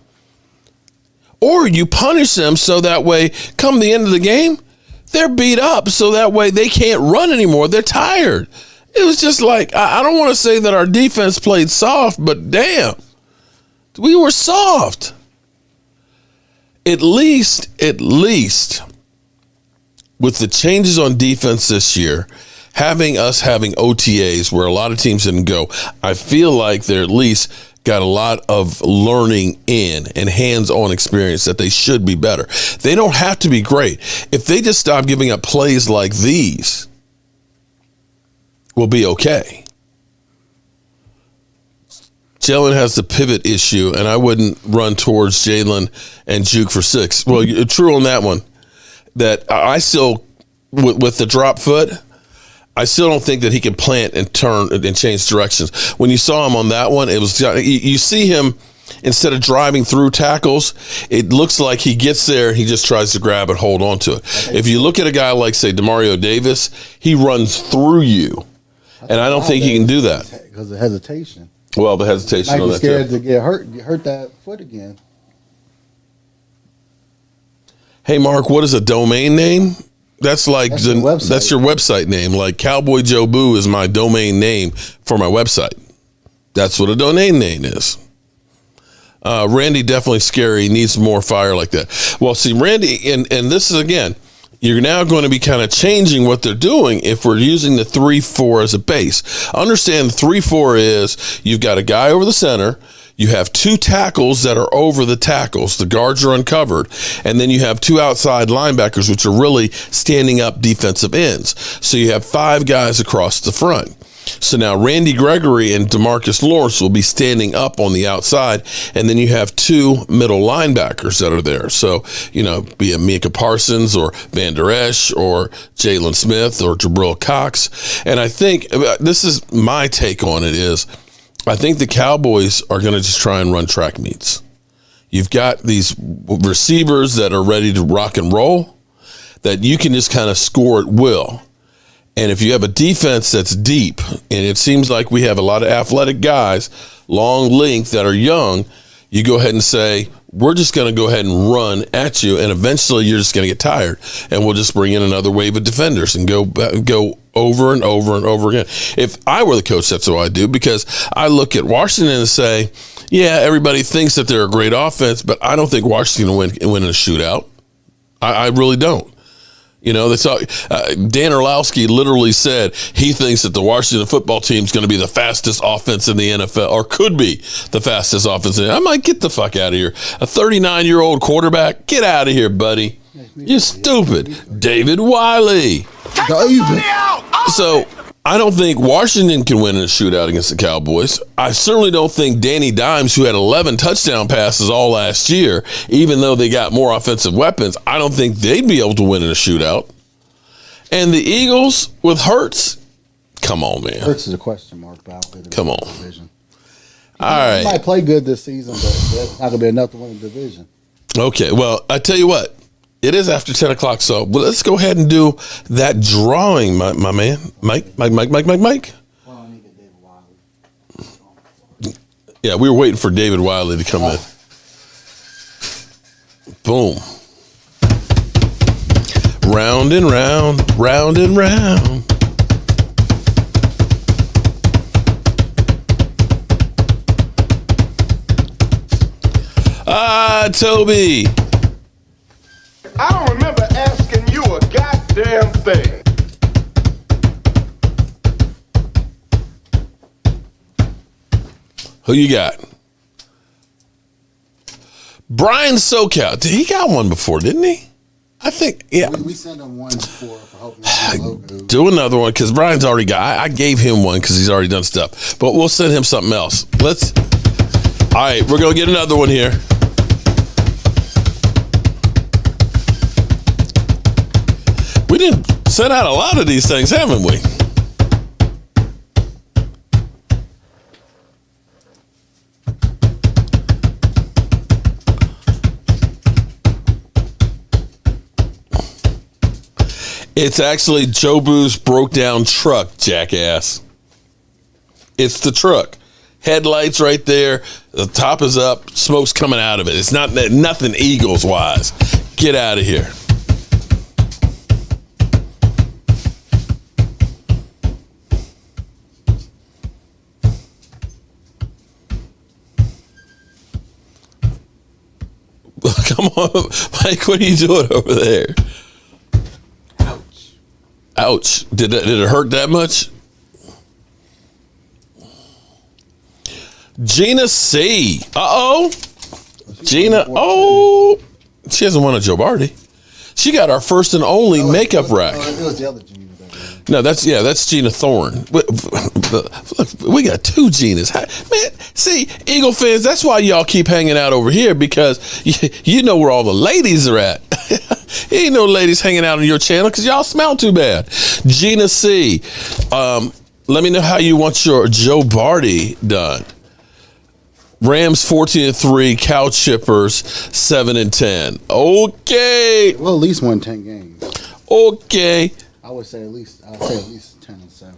Or you punish them so that way, come the end of the game, they're beat up so that way they can't run anymore. They're tired. It was just like, I don't want to say that our defense played soft, but damn, we were soft. At least with the changes on defense this year, having OTAs where a lot of teams didn't go, I feel like they're at least got a lot of learning in and hands-on experience that they should be better. They don't have to be great. If they just stop giving up plays like these, we'll be okay. Jalen has the pivot issue, and I wouldn't run towards Jalen and juke for 6. Well, you're true on that one. That I still, with the drop foot, I still don't think that he can plant and turn and change directions. When you saw him on that one, it was you see him instead of driving through tackles, it looks like he gets there and he just tries to grab and hold on to it. If you look at a guy like, say, Demario Davis, he runs through you. And I don't think he can do that. Because of hesitation. Well, the hesitation Might on be that scared too. to get hurt that foot again. Hey, Mark, what is a domain name? That's like That's your website. That's your website name. Like Cowboy Jobu is my domain name for my website. That's what a domain name is. Randy definitely scary. Needs more fire like that. Well, see, Randy, and this is again, you're now going to be kind of changing what they're doing if we're using the 3-4 as a base. Understand 3-4 is you've got a guy over the center. You have 2 tackles that are over the tackles. The guards are uncovered. And then you have 2 outside linebackers, which are really standing up defensive ends. So you have 5 guys across the front. So now Randy Gregory and DeMarcus Lawrence will be standing up on the outside. And then you have 2 middle linebackers that are there. So, be it Micah Parsons or Van Der Esch or Jalen Smith or Jabril Cox. And I think this is my take on it is, I think the Cowboys are going to just try and run track meets. You've got these receivers that are ready to rock and roll that you can just kind of score at will. And if you have a defense that's deep, and it seems like we have a lot of athletic guys, long length that are young, you go ahead and say, we're just going to go ahead and run at you, and eventually you're just going to get tired, and we'll just bring in another wave of defenders and go over and over and over again. If I were the coach, that's what I'd do, because I look at Washington and say, yeah, everybody thinks that they're a great offense, but I don't think Washington will win in a shootout. I really don't. Dan Orlowski literally said he thinks that the Washington football team is going to be the fastest offense in the NFL, or could be the fastest offense. I might get the fuck out of here. A 39-year-old quarterback, get out of here, buddy. You're stupid. David Wiley. So I don't think Washington can win in a shootout against the Cowboys. I certainly don't think Danny Dimes, who had 11 touchdown passes all last year, even though they got more offensive weapons, I don't think they'd be able to win in a shootout. And the Eagles with Hurts, come on, man. Hurts is a question mark. Come on. Division. All right. He might play good this season, but that's not going to be enough to win the division. Okay, well, I tell you what. It is after 10 o'clock, so let's go ahead and do that drawing, my man. Mike. Yeah, we were waiting for David Wiley to come in. Boom. Round and round, round and round. Toby. I don't remember asking you a goddamn thing. Who you got? Brian SoCal. He got one before, didn't he? I think, yeah. We sent him one before for helping. Do another one, because Brian's already got. I gave him one because he's already done stuff. But we'll send him something else. All right, we're going to get another one here. We didn't send out a lot of these things, haven't we? It's actually Jobu's broke down truck, jackass. It's the truck. Headlights right there. The top is up. Smoke's coming out of it. It's not nothing Eagles wise. Get out of here. Come on, Mike, what are you doing over there? Ouch. Did it hurt that much? Gina C. Uh-oh. Gina, oh. She hasn't won a Joe Barty. She got our first and only makeup rack. It was the other Gina. No, that's Gina Thorne. Look, we got 2 Ginas. Man, see, Eagle fans, that's why y'all keep hanging out over here, because you know where all the ladies are at. Ain't no ladies hanging out on your channel because y'all smell too bad. Gina C. Let me know how you want your Joe Barty done. Rams 14-3, Cow Chippers 7-10. Okay. Well, at least won 10 games. Okay. I would say at least 10-7.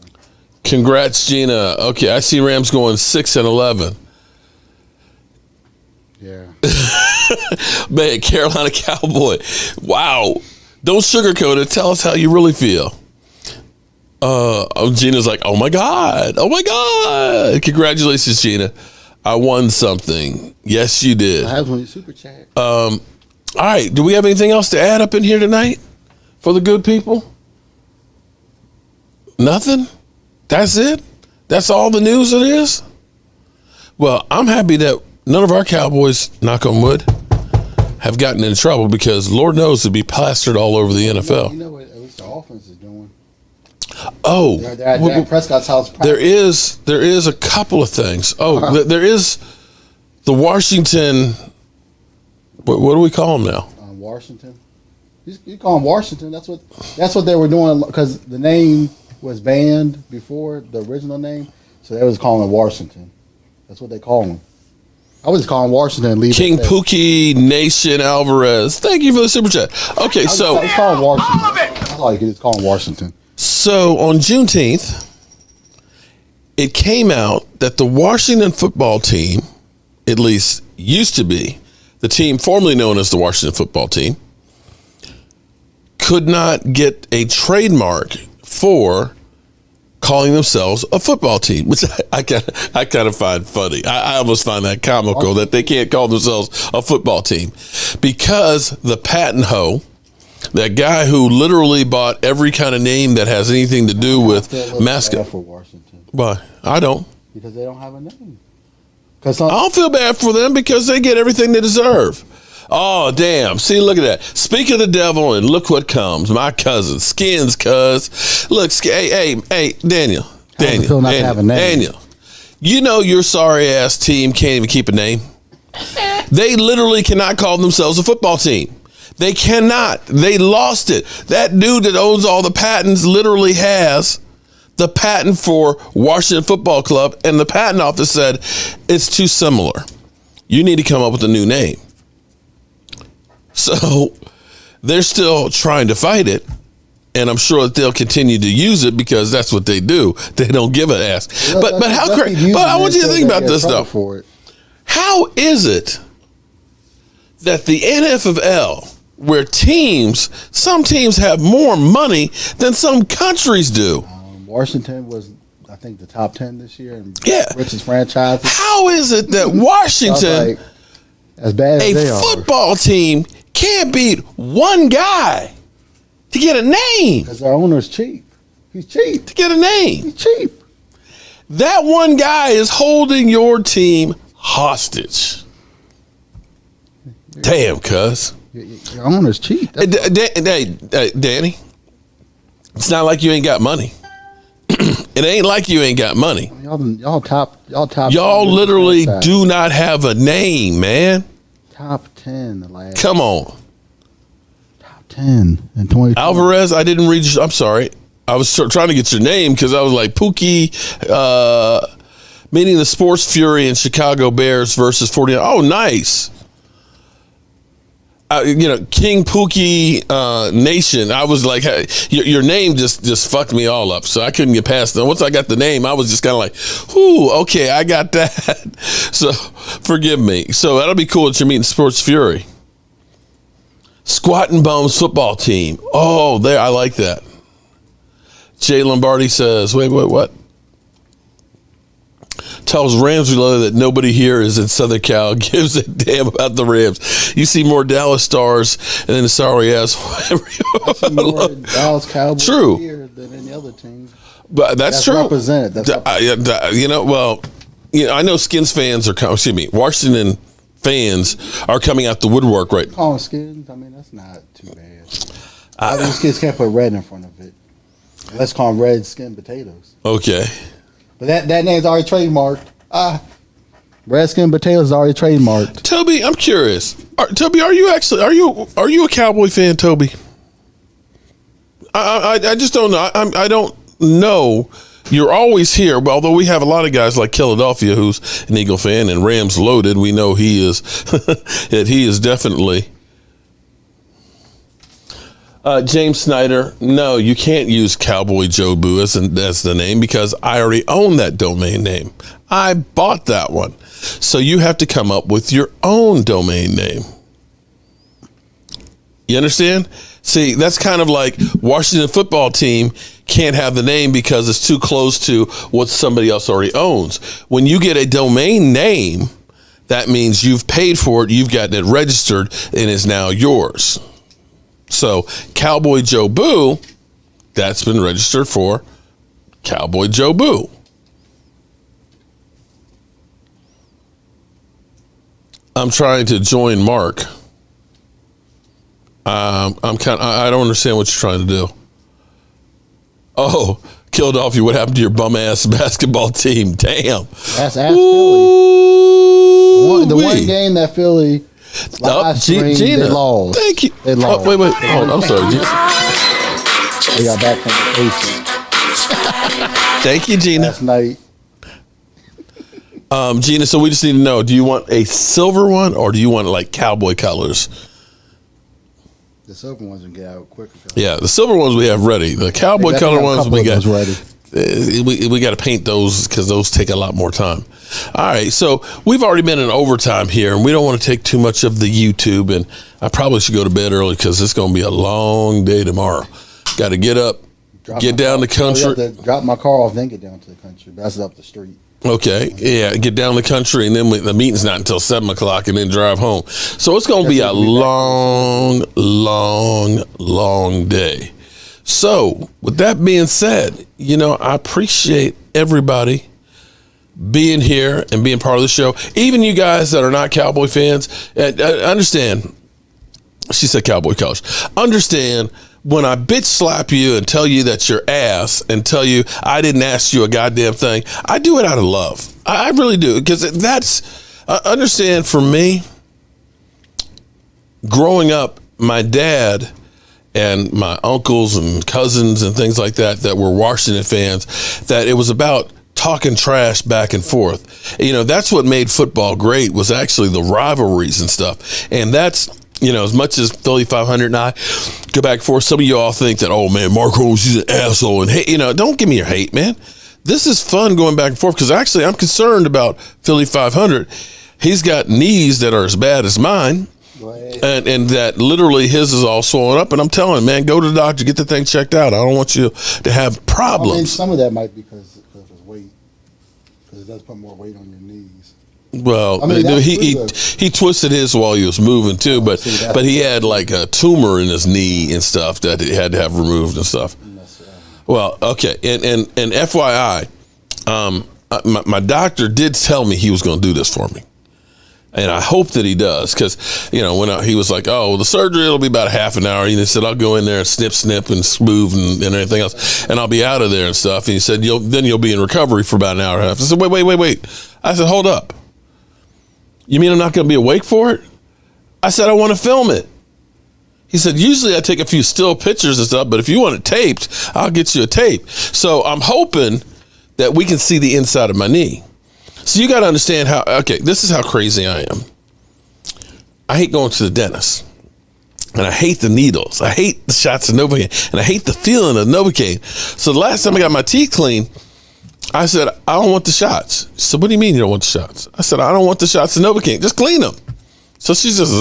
Congrats, Gina. Okay, I see Rams going 6-11. Yeah. Man, Carolina Cowboy. Wow. Don't sugarcoat it. Tell us how you really feel. Gina's like, oh my God. Oh my God. Congratulations, Gina. I won something. Yes, you did. I have one super chat. All right. Do we have anything else to add up in here tonight for the good people? Nothing? That's it? That's all the news it is? Well, I'm happy that none of our Cowboys, knock on wood, have gotten in trouble because Lord knows it'd be plastered all over the NFL. You know what at least the offense is doing? Oh. They're at Dak Prescott's house. There is a couple of things. Oh, there is the Washington, what do we call them now? Washington. You call them Washington. That's what they were doing because the name was banned before the original name, so they was calling it Washington. That's what they call them. I was calling Washington. And leave King Pookie Nation Alvarez. Thank you for the super chat. Okay, so it's called Washington. That's all you can. It's called Washington. So on Juneteenth, it came out that the Washington football team, at least used to be, the team formerly known as the Washington football team, could not get a trademark for calling themselves a football team, which I kind of find funny. I almost find that comical that they can't call themselves a football team because the patent hoe, that guy who literally bought every kind of name that has anything to do with mascot. For Washington. Why? I don't. Because they don't have a name. I don't feel bad for them because they get everything they deserve. Oh, damn. See, look at that. Speak of the devil and look what comes. My cousin. Skins, cuz. Look, hey, Daniel. Daniel. You know your sorry-ass team can't even keep a name? They literally cannot call themselves a football team. They cannot. They lost it. That dude that owns all the patents literally has the patent for Washington Football Club, and the patent office said it's too similar. You need to come up with a new name. So they're still trying to fight it, and I'm sure that they'll continue to use it because that's what they do. They don't give an ass. But how crazy? But I want you to think about this though. How is it that the NFL, where some teams have more money than some countries do? Washington was, I think, the top 10 this year. And richest franchises. How is it that Washington, as bad as a football team, can't beat one guy to get a name? Because our owner's cheap. He's cheap. To get a name. He's cheap. That one guy is holding your team hostage. Damn, cuz. Your owner's cheap. Hey, Danny, it's not like you ain't got money. It ain't like you ain't got money. Y'all top. Y'all literally do not have a name, man. Top 10 the last. Come on. Top 10 in 20. Alvarez, I didn't read. I'm sorry. I was trying to get your name because I was like Pookie, meaning the Sports Fury and Chicago Bears versus 49. Oh, nice. King Pookie Nation. I was like, hey, your name just fucked me all up, so I couldn't get past it. Once I got the name, I was just kind of like, "Ooh, okay, I got that." So forgive me. So that'll be cool that you're meeting Sports Fury. Squat and Bones football team. Oh, there, I like that. Jay Lombardi says, "Wait, what?" Tells Rams Reloaded that nobody here is in Southern Cal, gives a damn about the Rams. You see more Dallas Stars and then the sorry ass. More Dallas Cowboys here than any other team. But that's true. Represented. I know Skins fans are Washington fans are coming out the woodwork right. Calling Skins, I mean that's not too bad. These kids can't put red in front of it. Let's call them red skin potatoes. Okay. But that name's already trademarked. Redskin potatoes is already trademarked. Toby, I'm curious. Toby, are you a Cowboy fan, Toby? I just don't know. I don't know you're always here. But although we have a lot of guys like Philadelphia, who's an Eagle fan, and Rams loaded, we know he is that he is definitely. James Snyder, no, you can't use Cowboy Jobu as the name because I already own that domain name. I bought that one. So you have to come up with your own domain name. You understand? See, that's kind of like Washington football team can't have the name because it's too close to what somebody else already owns. When you get a domain name, that means you've paid for it, you've gotten it registered, and it's now yours. So Cowboy Jobu, that's been registered for Cowboy Jobu. I'm trying to join Mark. I don't understand what you're trying to do. Oh, Philadelphia, what happened to your bum ass basketball team? Damn. That's Philly. The one game that Philly Gina, they lost. Thank you. They lost. Oh, wait. Hold on. I'm sorry, Gina. They got back from vacation Thank you, Gina. last night. Gina, so we just need to know, do you want a silver one or do you want like cowboy colors? The silver ones will get out quicker. Yeah, the silver ones we have ready. The cowboy color ones we got ready. We got to paint those because those take a lot more time. All right, so we've already been in overtime here, and we don't want to take too much of the YouTube. And I probably should go to bed early because it's going to be a long day tomorrow. Got to get up, get down the country. You have to drop my car off, then get down to the country. That's up the street. Okay, yeah, get down the country, and then the meeting's not until 7 o'clock, and then drive home. So it's going to be a long day. So with that being said, I appreciate everybody being here and being part of the show. Even you guys that are not Cowboy fans, understand. She said Cowboy colors. Understand. When I bitch slap you and tell you that you're ass and tell you I didn't ask you a goddamn thing, I do it out of love. I really do. Because understand for me, growing up, my dad and my uncles and cousins and things like that were Washington fans, that it was about talking trash back and forth. That's what made football great, was actually the rivalries and stuff. And that's, as much as Philly 500 and I go back and forth, some of you all think that, oh man, Mark Holmes, he's an asshole. And hey, don't give me your hate, man. This is fun going back and forth because actually I'm concerned about Philly 500. He's got knees that are as bad as mine. And that literally his is all swollen up. And I'm telling him, man, go to the doctor, get the thing checked out. I don't want you to have problems. I mean, some of that might be because of his weight. Because it does put more weight on your knees. Well, he twisted his while he was moving too, but he had like a tumor in his knee and stuff that he had to have removed and stuff. Well, okay, and FYI, my doctor did tell me he was going to do this for me, and I hope that he does because when he was like, oh, the surgery it'll be about a half an hour, and he said I'll go in there and snip and smooth and everything else, and I'll be out of there and stuff. And he said then you'll be in recovery for about an hour and a half. I said wait. I said hold up. You mean I'm not going to be awake for it? I said, I want to film it. He said, usually I take a few still pictures and stuff, but if you want it taped, I'll get you a tape. So I'm hoping that we can see the inside of my knee. So you got to understand this is how crazy I am. I hate going to the dentist. And I hate the needles. I hate the shots of Novocaine. And I hate the feeling of Novocaine. So the last time I got my teeth cleaned, I said, I don't want the shots. She said, what do you mean you don't want the shots? I said, I don't want the shots of Novocaine. Just clean them. So she just,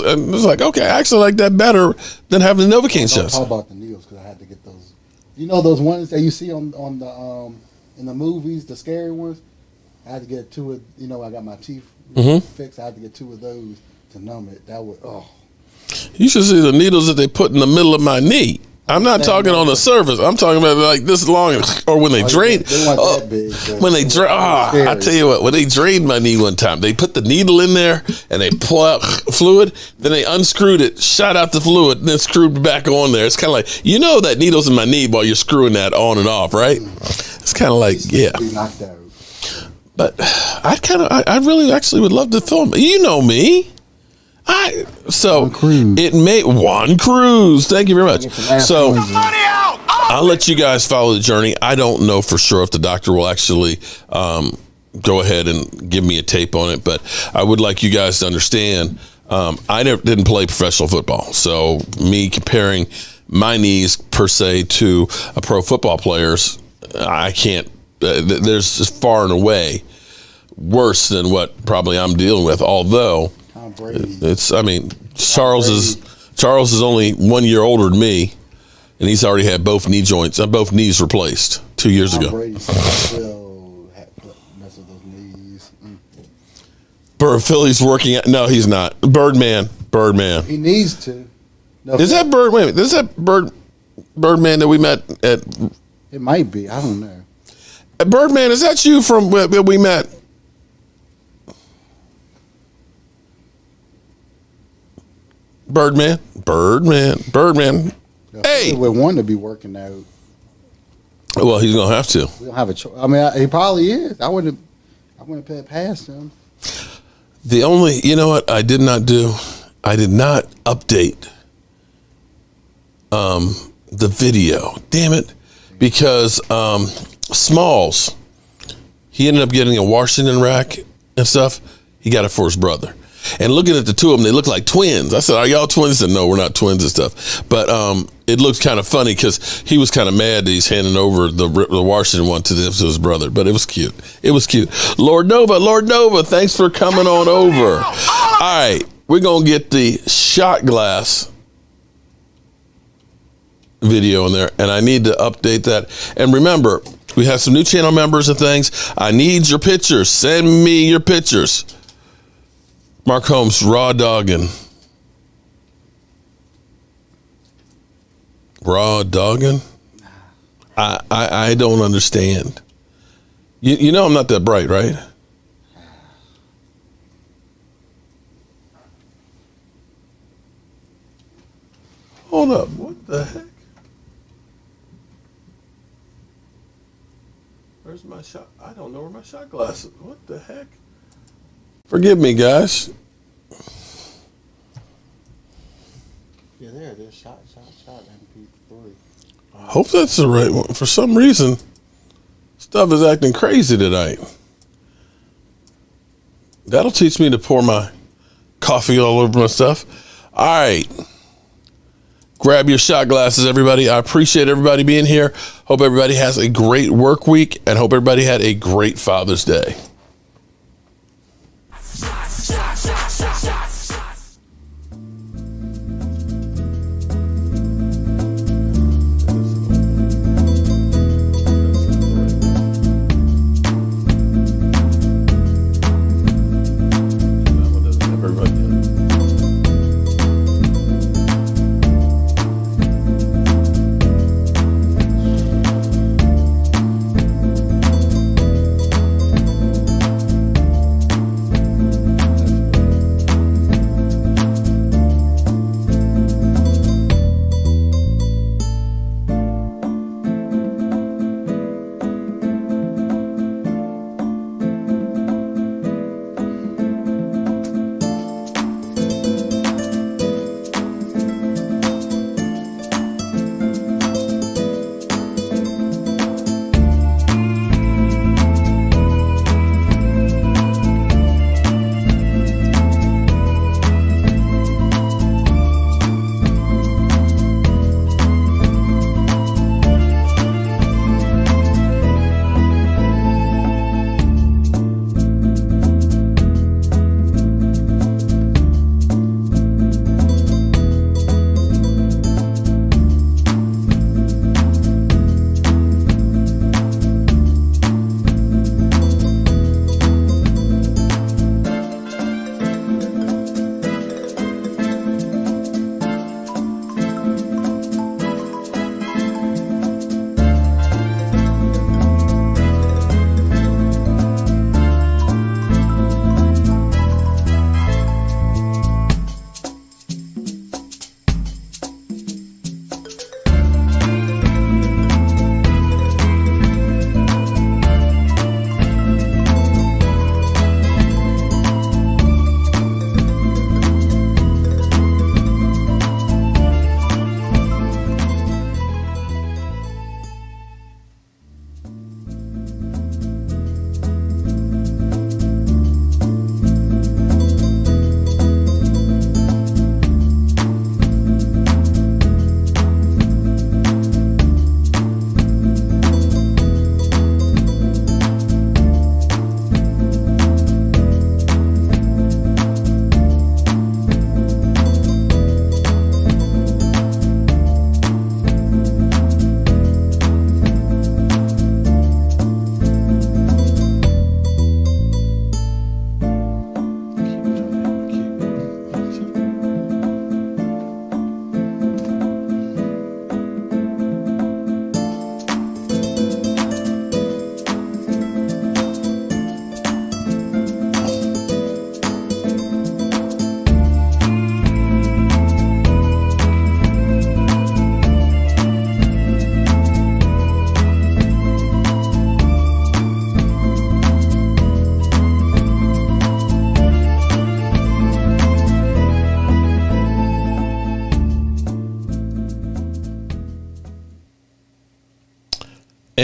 and was like, okay, I actually like that better than having the Novocaine shots. Talk about the needles because I had to get those. Those ones that you see on the in the movies, the scary ones? I had to get two of, I got my teeth fixed. I had to get two of those to numb it. That would, You should see the needles that they put in the middle of my knee. I'm not talking on the surface. I'm talking about like this long, or when they drain. They want that big. When they drain, I tell you what, when they drained my knee one time, they put the needle in there and they pull out fluid. Then they unscrewed it, shot out the fluid, and then screwed it back on there. It's kind of like that needle's in my knee while you're screwing that on and off, right? It's kind of like knocked out. But I really actually would love to film. You know me. Juan Cruz. Thank you very much. So I'll let you guys follow the journey. I don't know for sure if the doctor will actually go ahead and give me a tape on it, but I would like you guys to understand. I didn't play professional football, so me comparing my knees per se to a pro football player's, I can't. There's far and away worse than what probably I'm dealing with. Although Tom Brady. Charles is only 1 year older than me, and he's already had both knees replaced 2 years Tom ago. Brady still mess with those knees. Philly's working out. No, he's not. Birdman. He needs to. No, Is that Bird? Wait a minute. Is that Birdman that we met at? It might be. I don't know. Birdman, is that you from where we met? Birdman. Hey. We want to be working out. Well, he's gonna have to. We don't have a choice. I mean, he probably is. I wouldn't put it past him. You know what I did not do? I did not update the video. Damn it. Because Smalls, he ended up getting a Washington rack and stuff. He got it for his brother. And looking at the two of them, they look like twins. I said, "Are y'all twins?" He said, "No, we're not twins and stuff." But it looked kind of funny because he was kind of mad that he's handing over the Washington one to his brother. But it was cute. Lord Nova, thanks for coming on over. All right, we're going to get the shot glass video in there, and I need to update that. And remember, we have some new channel members and things. I need your pictures. Send me your pictures. Mark Holmes, raw dogging. I don't understand. You know I'm not that bright, right? Hold up. What the heck? Where's my shot? I don't know where my shot glass is. What the heck? Forgive me, guys. Yeah, there it is. Shot, MP3. I hope that's the right one. For some reason, stuff is acting crazy tonight. That'll teach me to pour my coffee all over my stuff. All right. Grab your shot glasses, everybody. I appreciate everybody being here. Hope everybody has a great work week and hope everybody had a great Father's Day.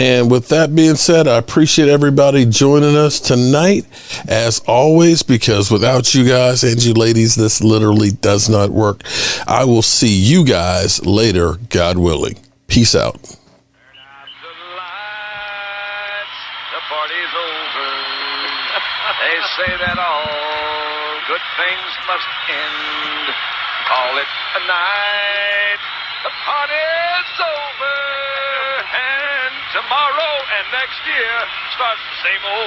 And with that being said, I appreciate everybody joining us tonight, as always, because without you guys and you ladies, this literally does not work. I will see you guys later, God willing. Peace out. The party's over. They say that all good things must end. Call it a night. The party's over. And tomorrow and next year starts the same old.